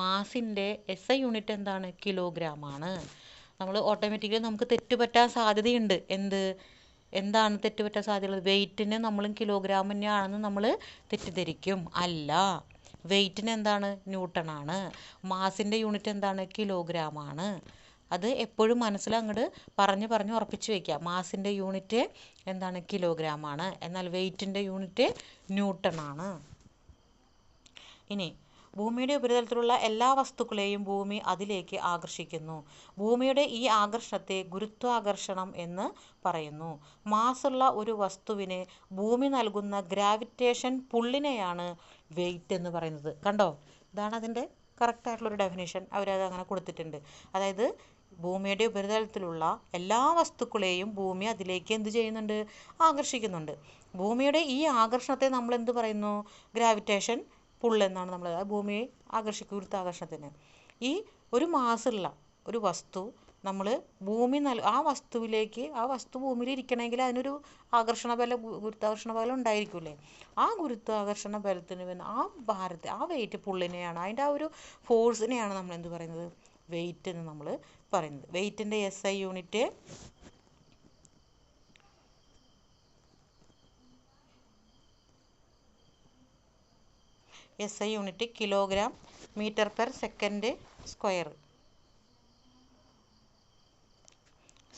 മാസിൻ്റെ SI യൂണിറ്റ് എന്താണ്? കിലോഗ്രാം ആണ്. നമ്മൾ ഓട്ടോമാറ്റിക്കലി നമുക്ക് തെറ്റുപറ്റാൻ സാധ്യതയുണ്ട്. എന്താണ് തെറ്റുപറ്റാൻ സാധ്യതയുള്ളത്? വെയിറ്റിന് നമ്മളും കിലോഗ്രാം തന്നെയാണെന്ന് നമ്മൾ തെറ്റിദ്ധരിക്കും. അല്ല, വെയിറ്റിന് എന്താണ്? ന്യൂട്ടണാണ്. മാസിൻ്റെ യൂണിറ്റ് എന്താണ്? കിലോഗ്രാം ആണ്. അത് എപ്പോഴും മനസ്സിൽ അങ്ങോട്ട് പറഞ്ഞ് ഉറപ്പിച്ച് വയ്ക്കുക. മാസിൻ്റെ യൂണിറ്റ് എന്താണ്? കിലോഗ്രാം ആണ്. എന്നാൽ വെയിറ്റിൻ്റെ യൂണിറ്റ് ന്യൂട്ടണാണ്. ഇനി ഭൂമിയുടെ ഉപരിതലത്തിലുള്ള എല്ലാ വസ്തുക്കളെയും ഭൂമി അതിലേക്ക് ആകർഷിക്കുന്നു. ഭൂമിയുടെ ഈ ആകർഷണത്തെ ഗുരുത്വാകർഷണം എന്ന് പറയുന്നു. മാസുള്ള ഒരു വസ്തുവിന് ഭൂമി നൽകുന്ന ഗ്രാവിറ്റേഷൻ പുള്ളിനെയാണ് വെയിറ്റ് എന്ന് പറയുന്നത്. കണ്ടോ? ഇതാണ് അതിൻ്റെ കറക്റ്റായിട്ടുള്ളൊരു ഡെഫിനേഷൻ. അവരത് അങ്ങനെ കൊടുത്തിട്ടുണ്ട്. അതായത് ഭൂമിയുടെ ഉപരിതലത്തിലുള്ള എല്ലാ വസ്തുക്കളെയും ഭൂമി അതിലേക്ക് എന്ത് ചെയ്യുന്നുണ്ട്? ആകർഷിക്കുന്നുണ്ട്. ഭൂമിയുടെ ഈ ആകർഷണത്തെ നമ്മൾ എന്ത് പറയുന്നു? ഗ്രാവിറ്റേഷൻ പുൾ എന്നാണ് നമ്മൾ ഭൂമിയെ ഗുരുത്വാകർഷണത്തിന്. ഈ ഒരു മാസുള്ള ഒരു വസ്തു നമ്മൾ ആ വസ്തുവിലേക്ക്, ആ വസ്തു ഭൂമിയിൽ ഇരിക്കണമെങ്കിൽ അതിനൊരു ഗുരുത്വാകർഷണ ബലം ഉണ്ടായിരിക്കൂലേ. ആ ഗുരുത്വാകർഷണ ബലത്തിന് ആ ഭാരത്തെ, ആ വെയിറ്റ് പുള്ളിനെയാണ്, അതിൻ്റെ ആ ഒരു ഫോഴ്സിനെയാണ് നമ്മൾ എന്ത് പറയുന്നത്, വെയിറ്റ് എന്ന് നമ്മൾ പറയുന്നത്. വെയിറ്റിൻ്റെ SI unit kilogram metre per second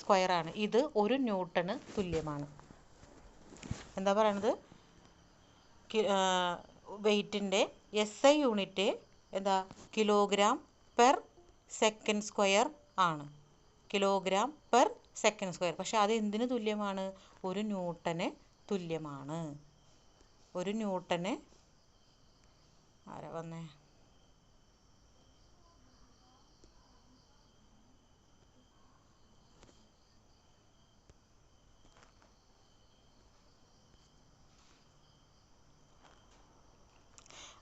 സ്ക്വയറാണ്. ഇത് 1 ന്യൂട്ടന് തുല്യമാണ്. എന്താ പറയണത്, വെയിറ്റിൻ്റെ SI യൂണിറ്റ് എന്താ, കിലോഗ്രാം പെർ സെക്കൻഡ് സ്ക്വയർ ആണ്. Kilogram per second square. പക്ഷെ അത് എന്തിന് തുല്യമാണ്, 1 ന്യൂട്ടന് തുല്യമാണ്. 1 ന്യൂട്ടന് ആരാ വന്നേ,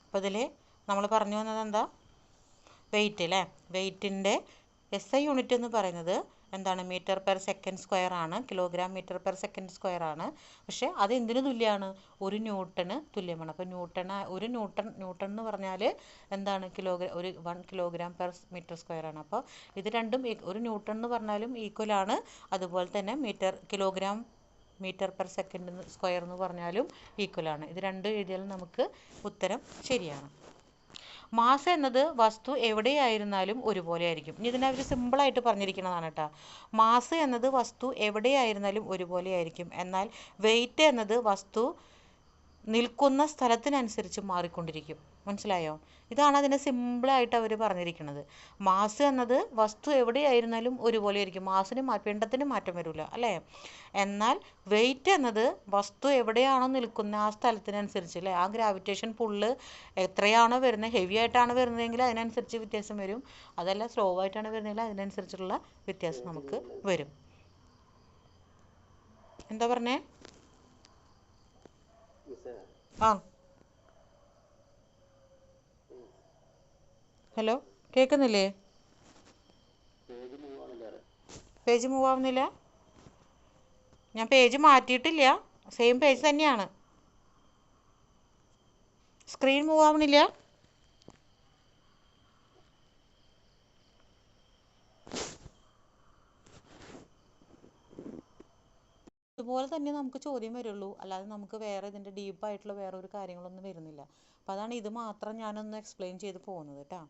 അപ്പോൾ ഇതിൽ നമ്മൾ പറഞ്ഞു വന്നത് എന്താ, വെയിറ്റ് അല്ലേ. വെയിറ്റിൻ്റെ SI യൂണിറ്റ് എന്ന് പറയുന്നത് എന്താണ്, മീറ്റർ പെർ സെക്കൻഡ് സ്ക്വയർ ആണ്, kilogram metre per second square ആണ്. പക്ഷേ അത് എന്തിനു തുല്യമാണ്, 1 ന്യൂട്ടന് തുല്യമാണ്. അപ്പോൾ ഒരു ന്യൂട്ടൺ എന്ന് പറഞ്ഞാൽ എന്താണ്, 1 കിലോഗ്രാം പെർ മീറ്റർ സ്ക്വയർ ആണ്. അപ്പോൾ ഇത് രണ്ടും 1 ന്യൂട്ടൺ എന്ന് പറഞ്ഞാലും ഈക്വലാണ്. അതുപോലെ തന്നെ kilogram metre per second square എന്ന് പറഞ്ഞാലും ഈക്വലാണ്. ഇത് രണ്ടും എഴുതിയാലും നമുക്ക് ഉത്തരം ശരിയാണ്. മാസ് എന്നത് വസ്തു എവിടെയായിരുന്നാലും ഒരുപോലെ ആയിരിക്കും. ഇനി ഇതിനെ അവർ സിമ്പിളായിട്ട് പറഞ്ഞിരിക്കുന്നതാണ് കേട്ടോ. മാസ് എന്നത് വസ്തു എവിടെയായിരുന്നാലും ഒരുപോലെ ആയിരിക്കും. എന്നാൽ വെയിറ്റ് എന്നത് വസ്തു നിൽക്കുന്ന സ്ഥലത്തിനനുസരിച്ച് മാറിക്കൊണ്ടിരിക്കും. മനസ്സിലായോ? ഇതാണ് അതിനെ സിമ്പിളായിട്ട് അവർ പറഞ്ഞിരിക്കുന്നത്. മാസ് എന്നത് വസ്തു എവിടെയായിരുന്നാലും ഒരുപോലെ ആയിരിക്കും. പിണ്ഡത്തിന് മാറ്റം വരില്ല അല്ലേ. എന്നാൽ വെയിറ്റ് എന്നത് വസ്തു എവിടെയാണോ നിൽക്കുന്നത് ആ സ്ഥലത്തിനനുസരിച്ച് അല്ലേ, ആ ഗ്രാവിറ്റേഷൻ പുള്ള് എത്രയാണോ വരുന്നത്, ഹെവി ആയിട്ടാണ് വരുന്നതെങ്കിൽ അതിനനുസരിച്ച് വ്യത്യാസം വരും. അതല്ല സ്ലോ ആയിട്ടാണ് വരുന്നതെങ്കിൽ അതിനനുസരിച്ചുള്ള വ്യത്യാസം നമുക്ക് വരും. എന്താ പറഞ്ഞേ? ആ ഹലോ, കേൾക്കുന്നില്ലേ? പേജ് മൂവ് ആവുന്നില്ല. ഞാൻ പേജ് മാറ്റിയിട്ടില്ല, സെയിം പേജ് തന്നെയാണ്. സ്ക്രീൻ മൂവ് ആവണില്ല. ഇതുപോലെ തന്നെ നമുക്ക് ചോദ്യം വരുള്ളൂ, അല്ലാതെ നമുക്ക് വേറെ ഇതിൻ്റെ ഡീപ്പായിട്ടുള്ള വേറെ ഒരു കാര്യങ്ങളൊന്നും വരുന്നില്ല. അപ്പോൾ അതാണ് ഇത് മാത്രം ഞാനൊന്ന് എക്സ്പ്ലെയിൻ ചെയ്ത് പോകുന്നത് കേട്ടോ.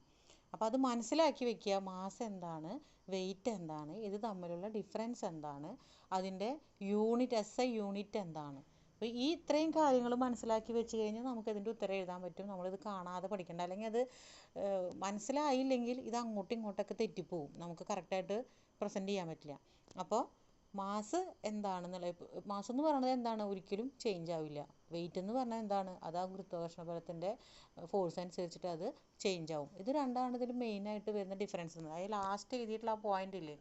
അപ്പോൾ അത് മനസ്സിലാക്കി വെക്കുക. മാസ് എന്താണ്, വെയിറ്റ് എന്താണ്, ഇത് തമ്മിലുള്ള ഡിഫറൻസ് എന്താണ്, അതിൻ്റെ യൂണിറ്റ് SI യൂണിറ്റ് എന്താണ്. അപ്പോൾ ഈ ഇത്രയും കാര്യങ്ങൾ മനസ്സിലാക്കി വെച്ച് കഴിഞ്ഞാൽ നമുക്കതിൻ്റെ ഉത്തരം എഴുതാൻ പറ്റും. നമ്മളിത് കാണാതെ പഠിക്കേണ്ട. അല്ലെങ്കിൽ അത് മനസ്സിലായില്ലെങ്കിൽ ഇത് അങ്ങോട്ടും ഇങ്ങോട്ടൊക്കെ തെറ്റിപ്പോവും, നമുക്ക് കറക്റ്റായിട്ട് പ്രസൻറ്റ് ചെയ്യാൻ പറ്റില്ല. അപ്പോൾ മാസ് എന്താണെന്നുള്ള, മാസ് എന്ന് പറയുന്നത് എന്താണ്, ഒരിക്കലും ചേഞ്ച് ആവില്ല. വെയിറ്റ് എന്ന് പറഞ്ഞാൽ എന്താണ്, അത് ആ ഗുരുത്വാകർഷണ ബലത്തിൻ്റെ ഫോഴ്സ് അനുസരിച്ചിട്ട് അത് ചേഞ്ച് ആവും. ഇത് രണ്ടാണ് ഇതിൽ മെയിനായിട്ട് വരുന്ന ഡിഫറൻസ്. അതായത് ലാസ്റ്റ് എഴുതിയിട്ടുള്ള ആ പോയിന്റ് ഇല്ലേ,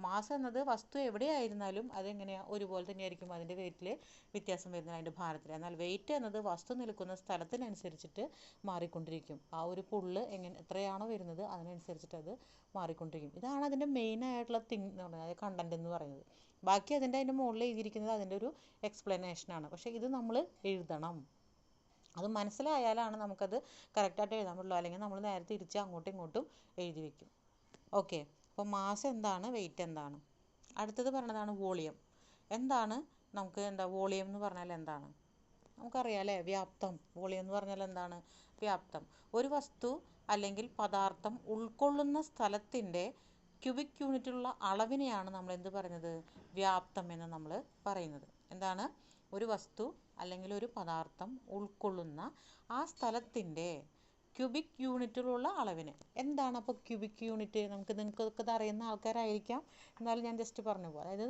മാസ് എന്നത് വസ്തു എവിടെയായിരുന്നാലും അതെങ്ങനെയാണ്, ഒരുപോലെ തന്നെയായിരിക്കും അതിൻ്റെ വെയിറ്റിൽ വ്യത്യാസം വരുന്നത്, അതിൻ്റെ ഭാരത്തിൽ. എന്നാൽ വെയിറ്റ് എന്നത് വസ്തു നിൽക്കുന്ന സ്ഥലത്തിനനുസരിച്ചിട്ട് മാറിക്കൊണ്ടിരിക്കും. ആ ഒരു പുള്ള് എത്രയാണോ വരുന്നത് അതിനനുസരിച്ചിട്ട് അത് മാറിക്കൊണ്ടിരിക്കും. ഇതാണ് അതിൻ്റെ മെയിനായിട്ടുള്ള എന്ന് പറയുന്നത്, അതായത് കണ്ടന്റ് എന്ന് പറയുന്നത്. ബാക്കി അതിൻ്റെ മുകളിൽ എഴുതിയിരിക്കുന്നത് അതിൻ്റെ ഒരു എക്സ്പ്ലനേഷനാണ്. പക്ഷേ ഇത് നമ്മൾ എഴുതണം. അത് മനസ്സിലായാലാണ് നമുക്കത് കറക്റ്റായിട്ട് എഴുതാൻ പറ്റുള്ളൂ. അല്ലെങ്കിൽ നമ്മൾ നേരെ തിരിച്ച് അങ്ങോട്ടും ഇങ്ങോട്ടും എഴുതി വയ്ക്കും. ഓക്കെ, അപ്പോൾ മാസ് എന്താണ്, വെയിറ്റ് എന്താണ്. അടുത്തത് പറഞ്ഞതാണ് വോളിയം. എന്താണ് വോളിയം എന്ന് പറഞ്ഞാൽ എന്താണ് നമുക്കറിയാം അല്ലേ, വ്യാപ്തം. വോളിയം എന്ന് പറഞ്ഞാൽ എന്താണ്, വ്യാപ്തം. ഒരു വസ്തു അല്ലെങ്കിൽ പദാർത്ഥം ഉൾക്കൊള്ളുന്ന സ്ഥലത്തിൻ്റെ ക്യൂബിക് യൂണിറ്റുള്ള അളവിനെയാണ് നമ്മൾ എന്ത് പറയുന്നത്, വ്യാപ്തം എന്ന് നമ്മൾ പറയുന്നത്. എന്താണ്, ഒരു വസ്തു അല്ലെങ്കിൽ ഒരു പദാർത്ഥം ഉൾക്കൊള്ളുന്ന ആ സ്ഥലത്തിൻ്റെ ക്യൂബിക് യൂണിറ്റിലുള്ള അളവിന് എന്താണ്. അപ്പോൾ ക്യൂബിക് യൂണിറ്റ് നിങ്ങൾക്കൊക്കെ അറിയുന്ന ആൾക്കാരായിരിക്കാം, എന്നാലും ഞാൻ ജസ്റ്റ് പറഞ്ഞു പോകും. അതായത്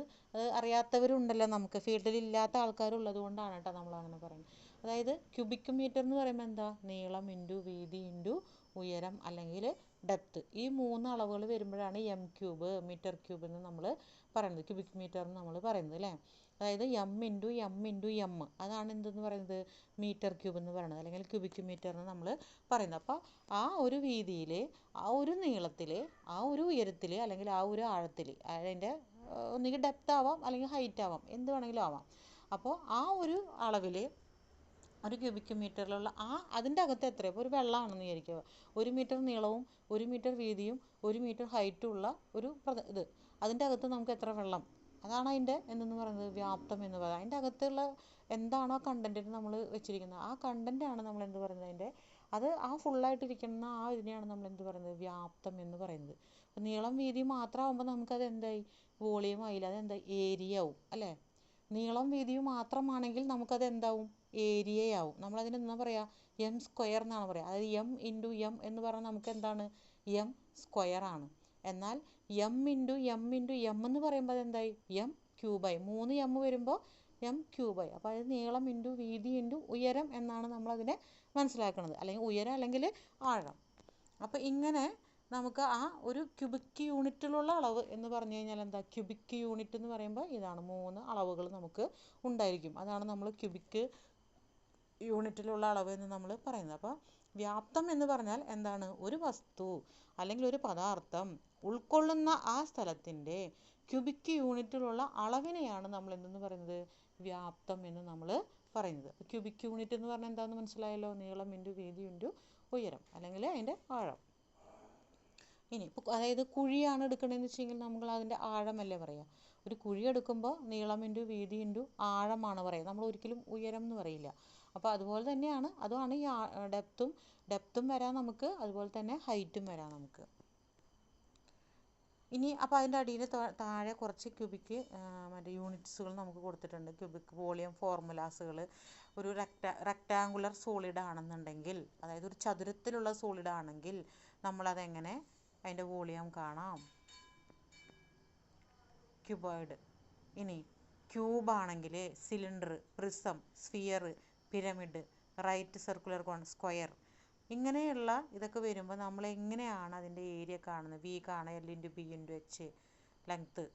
അറിയാത്തവരുണ്ടല്ലോ, നമുക്ക് ഫീൽഡിൽ ഇല്ലാത്ത ആൾക്കാരുള്ളത് കൊണ്ടാണ് കേട്ടോ നമ്മൾ അങ്ങനെ പറയുന്നത്. അതായത് ക്യൂബിക് മീറ്റർ എന്ന് പറയുമ്പോൾ എന്താ, നീളം ഇൻറ്റു വീതി ഇൻറ്റു ഉയരം അല്ലെങ്കിൽ ഡെപ്ത്. ഈ 3 അളവുകൾ വരുമ്പോഴാണ് എം ക്യൂബ് മീറ്റർ ക്യൂബ് എന്ന് നമ്മൾ പറയുന്നത്, ക്യൂബിക് മീറ്റർ എന്ന് നമ്മൾ പറയുന്നത് അല്ലേ. അതായത് M into M into M, അതാണ് എന്തെന്ന് പറയുന്നത് മീറ്റർ ക്യൂബ് എന്ന് പറയുന്നത്, അല്ലെങ്കിൽ ക്യൂബിക് മീറ്റർ എന്ന് നമ്മൾ പറയുന്നത്. അപ്പോൾ ആ ഒരു വീതിയിൽ, ആ ഒരു നീളത്തിൽ, ആ ഒരു ഉയരത്തിൽ, അല്ലെങ്കിൽ ആ ഒരു ആഴത്തിൽ, അതിൻ്റെ ഒന്നുകിൽ ഡെപ്ത് ആവാം അല്ലെങ്കിൽ ഹൈറ്റ് ആവാം, എന്ത് വേണമെങ്കിലും ആവാം. അപ്പോൾ ആ ഒരു അളവിൽ ഒരു ക്യൂബിക് മീറ്ററിലുള്ള അതിൻ്റെ അകത്ത് എത്ര, ഇപ്പോൾ ഒരു വെള്ളമാണെന്ന് വിചാരിക്കുക, 1 മീറ്റർ നീളവും 1 മീറ്റർ വീതിയും 1 മീറ്റർ ഹൈറ്റും ഉള്ള ഒരു ഇത്, അതിൻ്റെ അകത്ത് നമുക്ക് എത്ര വെള്ളം, അതാണ് അതിൻ്റെ എന്തെന്ന് പറയുന്നത് വ്യാപ്തം എന്ന് പറയുന്നത്. അതിൻ്റെ അകത്തുള്ള എന്താണോ കണ്ടൻറ്റ് നമ്മൾ വെച്ചിരിക്കുന്നത്, ആ കണ്ടൻറ്റാണ് നമ്മൾ എന്ത് പറയുന്നത് അതിൻ്റെ, അത് ആ ഫുള്ളായിട്ടിരിക്കുന്ന ആ ഇതിനെയാണ് നമ്മൾ എന്ത് പറയുന്നത് വ്യാപ്തം എന്ന് പറയുന്നത്. അപ്പോൾ നീളം വീതി മാത്രമാകുമ്പോൾ നമുക്കത് എന്തായി വോളിയം ആയില്ല, അതെന്തായി ഏരിയ ആവും അല്ലേ. നീളം വീതിയും മാത്രമാണെങ്കിൽ നമുക്കത് എന്താവും ഏരിയയാവും. നമ്മളതിന് എന്താ പറയുക എം സ്ക്വയർ എന്നാണ് പറയുക. അതായത് എം ഇൻറ്റു എം എന്ന് പറഞ്ഞാൽ നമുക്ക് എന്താണ് എം സ്ക്വയർ ആണ്. എന്നാൽ M into M into M എന്ന് പറയുമ്പോൾ അതെന്തായി എം ക്യൂബായി. 3 എം വരുമ്പോൾ എം ക്യൂബായി. അപ്പോൾ അത് നീളം ഇൻറ്റു വീതി ഇൻറ്റു ഉയരം എന്നാണ് നമ്മളതിനെ മനസ്സിലാക്കുന്നത്, അല്ലെങ്കിൽ ഉയരം അല്ലെങ്കിൽ ആഴം. അപ്പോൾ ഇങ്ങനെ നമുക്ക് ആ ഒരു ക്യൂബിക് യൂണിറ്റിലുള്ള അളവ് എന്ന് പറഞ്ഞു കഴിഞ്ഞാൽ എന്താ, ക്യൂബിക് യൂണിറ്റ് എന്ന് പറയുമ്പോൾ ഇതാണ് 3 അളവുകൾ നമുക്ക് ഉണ്ടായിരിക്കും. അതാണ് നമ്മൾ ക്യൂബിക് യൂണിറ്റിലുള്ള അളവ് എന്ന് നമ്മൾ പറയുന്നത്. അപ്പോൾ വ്യാപ്തം എന്ന് പറഞ്ഞാൽ എന്താണ്, ഒരു വസ്തു അല്ലെങ്കിൽ ഒരു പദാർത്ഥം ഉൾക്കൊള്ളുന്ന ആ സ്ഥലത്തിൻ്റെ ക്യൂബിക് യൂണിറ്റിലുള്ള അളവിനെയാണ് നമ്മൾ എന്തെന്ന് പറയുന്നത് വ്യാപ്തം എന്ന് നമ്മൾ പറയുന്നത്. അപ്പോൾ ക്യൂബിക് യൂണിറ്റ് എന്ന് പറഞ്ഞാൽ എന്താണെന്ന് മനസ്സിലായല്ലോ, നീളം ഇൻറ്റു വീതി ഇൻറ്റു ഉയരം, അല്ലെങ്കിൽ അതിൻ്റെ ആഴം. ഇനി അതായത് കുഴിയാണ് എടുക്കണമെന്ന് വെച്ചെങ്കിൽ നമ്മൾ അതിൻ്റെ ആഴമല്ലേ പറയുക. ഒരു കുഴി എടുക്കുമ്പോൾ നീളം ഇൻറ്റു വീതി ഇൻറ്റു ആഴമാണ് പറയുക, നമ്മൾ ഒരിക്കലും ഉയരം എന്ന് പറയില്ല. അപ്പോൾ അതുപോലെ തന്നെയാണ്, അതുമാണ് ഈ ഡെപ്തും വരാം നമുക്ക്, അതുപോലെ തന്നെ ഹൈറ്റും വരാം നമുക്ക്. ഇനി അപ്പോൾ അതിൻ്റെ അടിയിൽ താഴെ കുറച്ച് ക്യൂബിക് മറ്റേ യൂണിറ്റ്സുകൾ നമുക്ക് കൊടുത്തിട്ടുണ്ട്, ക്യൂബിക് വോളിയം ഫോർമുലാസുകൾ. ഒരു റെക്റ്റാങ്കുലർ സോളിഡ് ആണെന്നുണ്ടെങ്കിൽ, അതായത് ഒരു ചതുരത്തിലുള്ള സോളിഡ് ആണെങ്കിൽ നമ്മളതെങ്ങനെ അതിൻ്റെ വോളിയം കാണാം, ക്യൂബോയിഡ്. ഇനി ക്യൂബാണെങ്കിൽ cylinder, prism, sphere, pyramid, right circular cone, square, ഇങ്ങനെയുള്ള ഇതൊക്കെ വരുമ്പോൾ നമ്മൾ എങ്ങനെയാണ് അതിൻ്റെ ഏരിയ കാണുന്നത്, വി കാണാം, L into B into H length.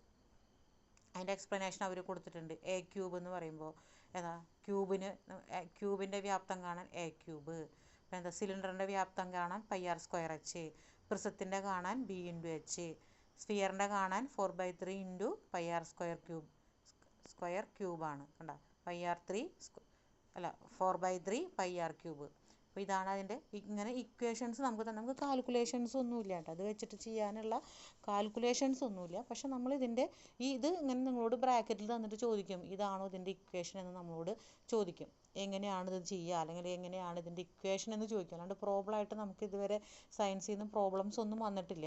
അതിൻ്റെ എക്സ്പ്ലനേഷൻ അവർ കൊടുത്തിട്ടുണ്ട്. എ ക്യൂബ് എന്ന് പറയുമ്പോൾ ഏതാ ക്യൂബിൻ്റെ വ്യാപ്തം കാണാൻ എ ക്യൂബ്, അപ്പോൾ എന്താ സിലിണ്ടറിൻ്റെ വ്യാപ്തം കാണാൻ പൈ ആർ സ്ക്വയർ എച്ച്, പ്രിസത്തിൻ്റെ കാണാൻ ബി ഇൻറ്റു എച്ച്, സ്ഫിയറിൻ്റെ കാണാൻ 4/3 ഇൻറ്റു പൈ ആർ സ്ക്വയർ ക്യൂബാണ് കണ്ടോ, pi R 4/3 pi R cube. അപ്പോൾ ഇതാണ് അതിൻ്റെ ഇങ്ങനെ ഇക്വേഷൻസ് നമുക്ക് കാൽക്കുലേഷൻസ് ഒന്നുമില്ല കേട്ടോ, അത് വെച്ചിട്ട് ചെയ്യാനുള്ള കാൽക്കുലേഷൻസ് ഒന്നുമില്ല. പക്ഷെ നമ്മൾ ഇത് ഇങ്ങനെ നിങ്ങളോട് ബ്രാക്കറ്റിൽ തന്നിട്ട് ചോദിക്കും, ഇതാണോ ഇതിൻ്റെ ഇക്വേഷൻ എന്ന് നമ്മളോട് ചോദിക്കും. എങ്ങനെയാണ് ഇത് ചെയ്യുക, അല്ലെങ്കിൽ എങ്ങനെയാണ് ഇതിൻ്റെ ഇക്വേഷൻ എന്ന് ചോദിക്കുക. അല്ലാണ്ട് പ്രോബ്ലമായിട്ട് നമുക്ക് ഇതുവരെ സയൻസിൽ നിന്ന് പ്രോബ്ലംസ് ഒന്നും വന്നിട്ടില്ല.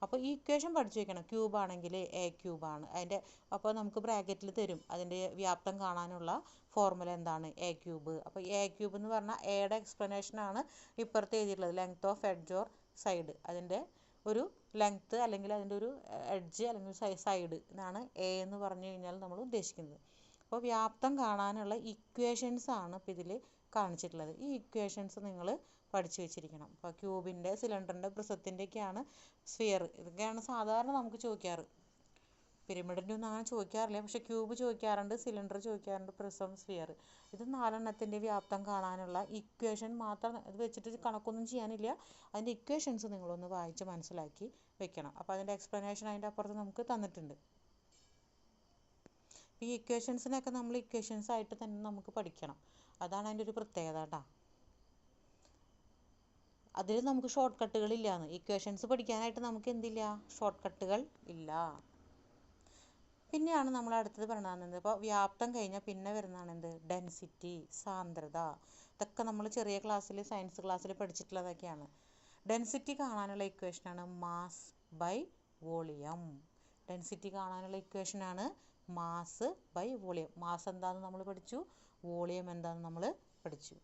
അപ്പോൾ ഈ ഇക്വേഷൻ പഠിച്ചു വയ്ക്കണം. ക്യൂബാണെങ്കിൽ എ ക്യൂബാണ് അതിൻ്റെ, അപ്പോൾ നമുക്ക് ബ്രാക്കറ്റിൽ തരും അതിൻ്റെ വ്യാപ്തം കാണാനുള്ള ഫോർമുല എന്താണ് എ ക്യൂബ്. അപ്പോൾ എ ക്യൂബ് എന്ന് പറഞ്ഞാൽ എയുടെ എക്സ്പ്ലനേഷനാണ് ഇപ്പുറത്ത് എഴുതിയിട്ടുള്ളത്, length of edge or side, അതിൻ്റെ ഒരു ലെങ്ത്ത് അല്ലെങ്കിൽ അതിൻ്റെ ഒരു എഡ്ജ് അല്ലെങ്കിൽ സൈഡ്, ഇതാണ് എ എന്ന് പറഞ്ഞു കഴിഞ്ഞാൽ നമ്മൾ ഉദ്ദേശിക്കുന്നത്. അപ്പോൾ വ്യാപ്തം കാണാനുള്ള ഇക്വേഷൻസ് ആണ് ഇപ്പോൾ ഇതിൽ കാണിച്ചിട്ടുള്ളത്. ഈ ഇക്വേഷൻസ് നിങ്ങൾ പഠിച്ചു വെച്ചിരിക്കണം. അപ്പോൾ ക്യൂബിൻ്റെ, സിലിണ്ടറിൻ്റെ, പ്രിസത്തിൻ്റെയൊക്കെയാണ്, സ്ഫിയർ, ഇതൊക്കെയാണ് സാധാരണ നമുക്ക് ചോദിക്കാറ്. പിരമിഡിൻ്റെ ഒന്നും അങ്ങനെ ചോദിക്കാറില്ല, പക്ഷേ ക്യൂബ് ചോദിക്കാറുണ്ട്, സിലിണ്ടർ ചോദിക്കാറുണ്ട്, പ്രിസം, സ്ഫിയർ. ഇത് 4 വ്യാപ്തം കാണാനുള്ള ഇക്വേഷൻ മാത്രം, ഇത് വെച്ചിട്ട് കണക്കൊന്നും ചെയ്യാനില്ല. അതിൻ്റെ ഇക്വേഷൻസ് നിങ്ങളൊന്ന് വായിച്ച് മനസ്സിലാക്കി വെക്കണം. അപ്പോൾ അതിൻ്റെ എക്സ്പ്ലനേഷൻ അതിൻ്റെ അപ്പുറത്ത് നമുക്ക് തന്നിട്ടുണ്ട്. ഈ ഇക്വേഷൻസിനൊക്കെ നമ്മൾ ഇക്വേഷൻസ് ആയിട്ട് തന്നെ നമുക്ക് പഠിക്കണം, അതാണ് അതിൻ്റെ ഒരു പ്രത്യേകത കേട്ടോ. അതിൽ നമുക്ക് ഷോർട്ട് കട്ടുകളില്ലാന്ന്, ഇക്വേഷൻസ് പഠിക്കാനായിട്ട് നമുക്ക് എന്തില്ല, ഷോർട്ട് കട്ടുകൾ ഇല്ല. പിന്നെയാണ് നമ്മൾ അടുത്തത് പറയുന്നത്, ഇപ്പോൾ വ്യാപ്തം കഴിഞ്ഞാൽ പിന്നെ വരുന്നതാണ് എന്ത്, ഡെൻസിറ്റി, സാന്ദ്രത. ഇതൊക്കെ നമ്മൾ ചെറിയ ക്ലാസ്സിൽ, സയൻസ് ക്ലാസ്സിൽ പഠിച്ചിട്ടുള്ളതൊക്കെയാണ്. ഡെൻസിറ്റി കാണാനുള്ള ഇക്വേഷനാണ് മാസ് ബൈ വോളിയം. ഡെൻസിറ്റി കാണാനുള്ള ഇക്വേഷനാണ് മാസ് ബൈ വോളിയം. മാസ് എന്താണെന്ന് നമ്മൾ പഠിച്ചു, വോളിയം എന്താണെന്ന് നമ്മൾ പഠിച്ചു.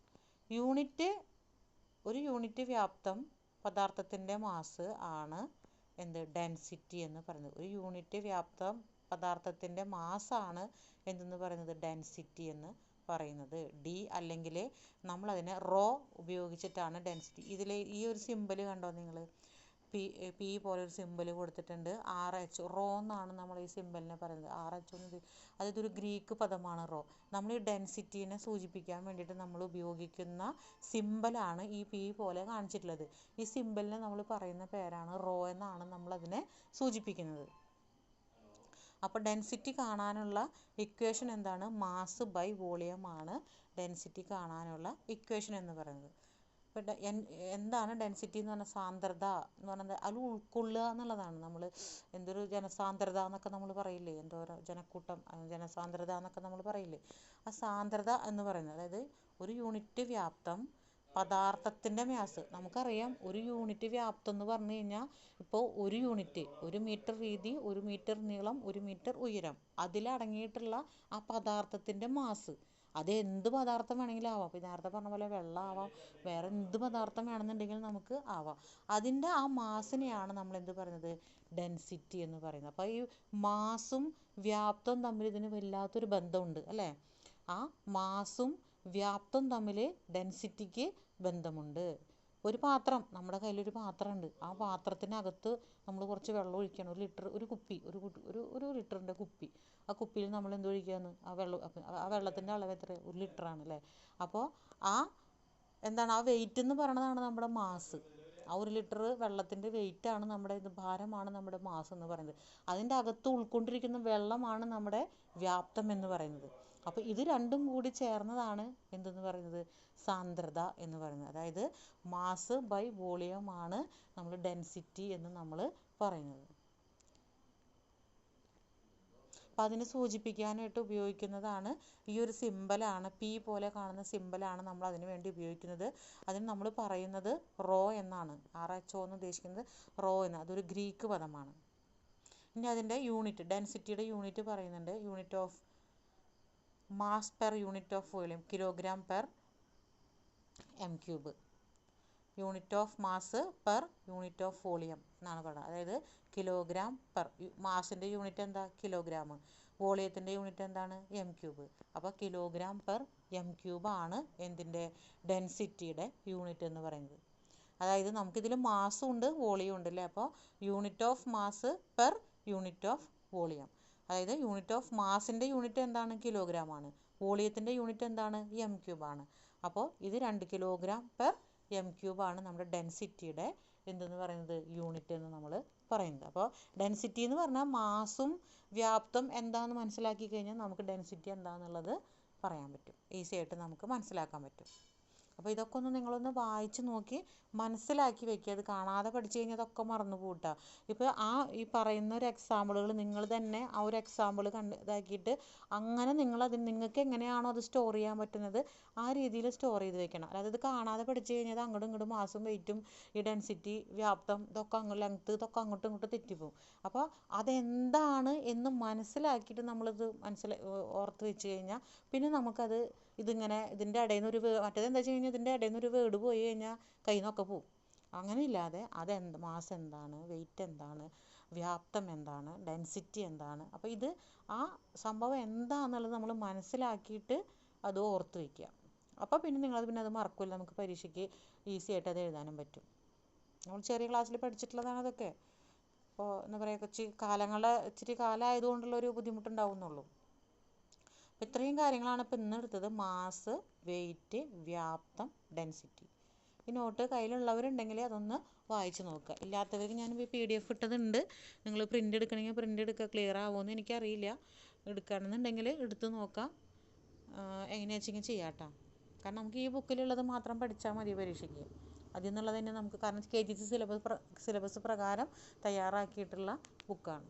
ഒരു യൂണിറ്റ് വ്യാപ്തം പദാർത്ഥത്തിൻ്റെ മാസ് ആണ് എന്ത്, ഡെൻസിറ്റി എന്ന് പറയുന്നത്. ഒരു യൂണിറ്റ് വ്യാപ്തം പദാർത്ഥത്തിൻ്റെ മാസാണ് എന്തെന്ന് പറയുന്നത്, ഡെൻസിറ്റി എന്ന് പറയുന്നത്. ഡി അല്ലെങ്കിൽ നമ്മളതിനെ റോ ഉപയോഗിച്ചിട്ടാണ് ഡെൻസിറ്റി. ഇതിൽ ഈ ഒരു സിമ്പൽ കണ്ടോ നിങ്ങൾ, പി പോലെ ഒരു സിമ്പിൾ കൊടുത്തിട്ടുണ്ട്. RH റോ എന്നാണ് നമ്മൾ ഈ സിമ്പിളിനെ പറയുന്നത്. RH എന്ന് അതായത് ഒരു ഗ്രീക്ക് പദമാണ് റോ. നമ്മൾ ഈ ഡെൻസിറ്റീനെ സൂചിപ്പിക്കാൻ വേണ്ടിയിട്ട് നമ്മൾ ഉപയോഗിക്കുന്ന സിമ്പിളാണ് ഈ പി പോലെ കാണിച്ചിട്ടുള്ളത്. ഈ സിമ്പിളിനെ നമ്മൾ പറയുന്ന പേരാണ് റോ എന്നാണ് നമ്മളതിനെ സൂചിപ്പിക്കുന്നത്. അപ്പോൾ ഡെൻസിറ്റി കാണാനുള്ള ഇക്വേഷൻ എന്താണ്? മാസ് ബൈ വോളിയം ആണ് ഡെൻസിറ്റി കാണാനുള്ള ഇക്വേഷൻ എന്ന് പറയുന്നത്. ഇപ്പോൾ എന്താണ് ഡെൻസിറ്റി എന്ന് പറഞ്ഞാൽ? സാന്ദ്രത എന്ന് പറയുന്നത് അത് ഉൾക്കൊള്ളുക എന്നുള്ളതാണ്. നമ്മൾ എന്തൊരു ജനസാന്ദ്രത എന്നൊക്കെ നമ്മൾ പറയില്ലേ, എന്തോരം ജനക്കൂട്ടം, ജനസാന്ദ്രത എന്നൊക്കെ നമ്മൾ പറയില്ലേ, ആ സാന്ദ്രത എന്ന് പറയുന്നത് അതായത് ഒരു യൂണിറ്റ് വ്യാപ്തം പദാർത്ഥത്തിൻ്റെ വ്യാസ്. നമുക്കറിയാം ഒരു യൂണിറ്റ് വ്യാപ്തം എന്ന് പറഞ്ഞു കഴിഞ്ഞാൽ ഇപ്പോൾ ഒരു യൂണിറ്റ് 1 മീറ്റർ വീതി, 1 മീറ്റർ നീളം, 1 മീറ്റർ ഉയരം, അതിലടങ്ങിയിട്ടുള്ള ആ പദാർത്ഥത്തിൻ്റെ മാസ്. അത് എന്ത് പദാർത്ഥം വേണമെങ്കിലും ആവാം. ഇപ്പോൾ നേരത്തെ പറഞ്ഞ പോലെ വെള്ളം ആവാം, വേറെ എന്ത് പദാർത്ഥം വേണമെന്നുണ്ടെങ്കിൽ നമുക്ക് ആവാം. അതിൻ്റെ ആ മാസിനെയാണ് നമ്മൾ എന്ത് പറയുന്നത്? ഡെൻസിറ്റി എന്ന് പറയുന്നത്. അപ്പോൾ ഈ മാസും വ്യാപ്തവും തമ്മിൽ ഇതിന് വല്ലാത്തൊരു ബന്ധമുണ്ട് അല്ലേ? ആ മാസും വ്യാപ്തം തമ്മിൽ ഡെൻസിറ്റിക്ക് ബന്ധമുണ്ട്. ഒരു പാത്രം, നമ്മുടെ കയ്യിലൊരു പാത്രമുണ്ട്. ആ പാത്രത്തിനകത്ത് നമ്മൾ കുറച്ച് വെള്ളം ഒഴിക്കണം. ഒരു കുപ്പി, ഒരു ലിറ്ററിൻ്റെ കുപ്പി. ആ കുപ്പിയിൽ നമ്മൾ എന്ത് ഒഴിക്കുകയാണ്? ആ വെള്ളത്തിൻ്റെ അളവ് എത്ര? 1 ലിറ്ററാണ് അല്ലേ? അപ്പോൾ എന്താണ് ആ വെയിറ്റ് എന്ന് പറയുന്നതാണ് നമ്മുടെ മാസ്. ആ 1 ലിറ്റർ വെള്ളത്തിൻ്റെ വെയിറ്റാണ് നമ്മുടെ ഭാരമാണ് നമ്മുടെ മാസ് എന്ന് പറയുന്നത്. അതിൻ്റെ അകത്ത് ഉൾക്കൊണ്ടിരിക്കുന്ന വെള്ളമാണ് നമ്മുടെ വ്യാപ്തം എന്ന് പറയുന്നത്. അപ്പോൾ ഇത് രണ്ടും കൂടി ചേർന്നതാണ് എന്തെന്ന് പറയുന്നത്? സാന്ദ്രത എന്ന് പറയുന്നത്. അതായത് മാസ് ബൈ വോളിയം ആണ് നമ്മൾ ഡെൻസിറ്റി എന്ന് നമ്മൾ പറയുന്നത്. അപ്പം അതിനെ സൂചിപ്പിക്കാനായിട്ട് ഉപയോഗിക്കുന്നതാണ് ഈ ഒരു സിമ്പലാണ്. പി പോലെ കാണുന്ന സിമ്പലാണ് നമ്മൾ അതിന് വേണ്ടി ഉപയോഗിക്കുന്നത്. അതിന് നമ്മൾ പറയുന്നത് റോ എന്നാണ്. RH എന്ന് ഉദ്ദേശിക്കുന്നത് റോ എന്ന്. അതൊരു ഗ്രീക്ക് പദമാണ്. ഇനി അതിൻ്റെ യൂണിറ്റ്, ഡെൻസിറ്റിയുടെ യൂണിറ്റ് പറയുന്നുണ്ട്. Unit of mass per unit of volume, kilogram per m³. Unit of mass per unit of volume എന്നാണ് പറയുന്നത്. അതായത് കിലോഗ്രാം പെർ, മാസിൻ്റെ യൂണിറ്റ് എന്താ? കിലോഗ്രാം. വോളിയത്തിൻ്റെ യൂണിറ്റ് എന്താണ്? m³. അപ്പോൾ കിലോഗ്രാം പെർ m³ ആണ് എന്തിൻ്റെ? ഡെൻസിറ്റിയുടെ യൂണിറ്റ് എന്ന് പറയുന്നത്. അതായത് നമുക്കിതിൽ മാസും ഉണ്ട് വോളിയം ഉണ്ട് അല്ലേ? അപ്പോൾ unit of mass per unit of volume. അതായത് യൂണിറ്റ് ഓഫ് മാസിൻ്റെ യൂണിറ്റ് എന്താണ്? കിലോഗ്രാം ആണ്. വോളിയത്തിൻ്റെ യൂണിറ്റ് എന്താണ്? m³ ആണ്. അപ്പോൾ ഇത് 2 കിലോഗ്രാം പെർ m³ ആണ് നമ്മുടെ ഡെൻസിറ്റിയുടെ എന്തെന്ന് പറയുന്നത്? യൂണിറ്റ് എന്ന് നമ്മൾ പറയുന്നത്. അപ്പോൾ ഡെൻസിറ്റി എന്ന് പറഞ്ഞാൽ മാസും വ്യാപ്തം എന്താണെന്ന് മനസ്സിലാക്കി കഴിഞ്ഞാൽ നമുക്ക് ഡെൻസിറ്റി എന്താണെന്നുള്ളത് പറയാൻ പറ്റും. ഈസി ആയിട്ട് നമുക്ക് മനസ്സിലാക്കാൻ പറ്റും. അപ്പോൾ ഇതൊക്കെ ഒന്ന് നിങ്ങളൊന്ന് വായിച്ച് നോക്കി മനസ്സിലാക്കി വെക്കുക. അത് കാണാതെ പഠിച്ചു കഴിഞ്ഞാൽ അതൊക്കെ മറന്നു പോട്ടാ. ഇപ്പോൾ ഈ പറയുന്ന ഒരു എക്സാമ്പിളുകൾ നിങ്ങൾ തന്നെ ആ ഒരു എക്സാമ്പിൾ ഇതാക്കിയിട്ട് അങ്ങനെ നിങ്ങൾക്ക് എങ്ങനെയാണോ അത് സ്റ്റോർ ചെയ്യാൻ പറ്റുന്നത് ആ രീതിയിൽ സ്റ്റോർ ചെയ്ത് വെക്കണം. അതായത് ഇത് കാണാതെ പഠിച്ചു കഴിഞ്ഞാൽ അങ്ങോട്ടും ഇങ്ങോട്ടും മാസും വെയിറ്റും ഈ ഡെൻസിറ്റി വ്യാപ്തം ഇതൊക്കെ ലെങ്ത്ത് ഇതൊക്കെ അങ്ങോട്ടും ഇങ്ങോട്ടും തെറ്റിപ്പോവും. അപ്പോൾ അതെന്താണ് എന്ന് മനസ്സിലാക്കിയിട്ട് നമ്മളിത് ഓർത്ത് വെച്ച് കഴിഞ്ഞാൽ പിന്നെ നമുക്കത് ഇതിൻ്റെ ഇടയിൽ നിന്ന് മറ്റേത് എന്താ വെച്ച് കഴിഞ്ഞാൽ ഇതിൻ്റെ ഇടയിൽ നിന്ന് ഒരു വേർഡ് പോയി കഴിഞ്ഞാൽ കയ്യിൽ നിന്നൊക്കെ പോവും. അങ്ങനെ ഇല്ലാതെ മാസ് എന്താണ്, വെയിറ്റ് എന്താണ്, വ്യാപ്തം എന്താണ്, ഡെൻസിറ്റി എന്താണ്, അപ്പോൾ ഇത് ആ സംഭവം എന്താണെന്നുള്ളത് നമ്മൾ മനസ്സിലാക്കിയിട്ട് അത് ഓർത്ത് വയ്ക്കുക. അപ്പോൾ പിന്നെ അത് മറക്കില്ല. നമുക്ക് പരീക്ഷയ്ക്ക് ഈസി ആയിട്ട് അത് എഴുതാനും പറ്റും. നമ്മൾ ചെറിയ ക്ലാസ്സിൽ പഠിച്ചിട്ടുള്ളതാണ് അതൊക്കെ. അപ്പോൾ എന്താ പറയുക, ഇച്ചിരി കാലമായതുകൊണ്ടുള്ളൊരു ബുദ്ധിമുട്ടുണ്ടാവുന്നുള്ളൂ. അപ്പോൾ ഇത്രയും കാര്യങ്ങളാണ് ഇപ്പോൾ ഇന്ന് എടുത്തത്. മാസ്, വെയിറ്റ്, വ്യാപ്തം, ഡെൻസിറ്റി. ഈ നോട്ട് കയ്യിലുള്ളവരുണ്ടെങ്കിൽ അതൊന്ന് വായിച്ച് നോക്കുക. ഇല്ലാത്തവർക്ക് ഞാൻ PDF ഇട്ടതുണ്ട്. നിങ്ങൾ പ്രിൻ്റ് എടുക്കണമെങ്കിൽ പ്രിൻ്റ് എടുക്കുക. ക്ലിയർ ആവുമെന്ന് എനിക്കറിയില്ല. എടുക്കണമെന്നുണ്ടെങ്കിൽ എടുത്ത് നോക്കാം. എങ്ങനെയാ വെച്ചെങ്കിൽ ചെയ്യാം കേട്ടോ. കാരണം നമുക്ക് ഈ ബുക്കിലുള്ളത് മാത്രം പഠിച്ചാൽ മതി പരീക്ഷയ്ക്ക്. അതിൽ നിന്നുള്ളത് തന്നെ നമുക്ക്, കാരണം KGC സിലബസ് പ്രകാരം തയ്യാറാക്കിയിട്ടുള്ള ബുക്കാണ്.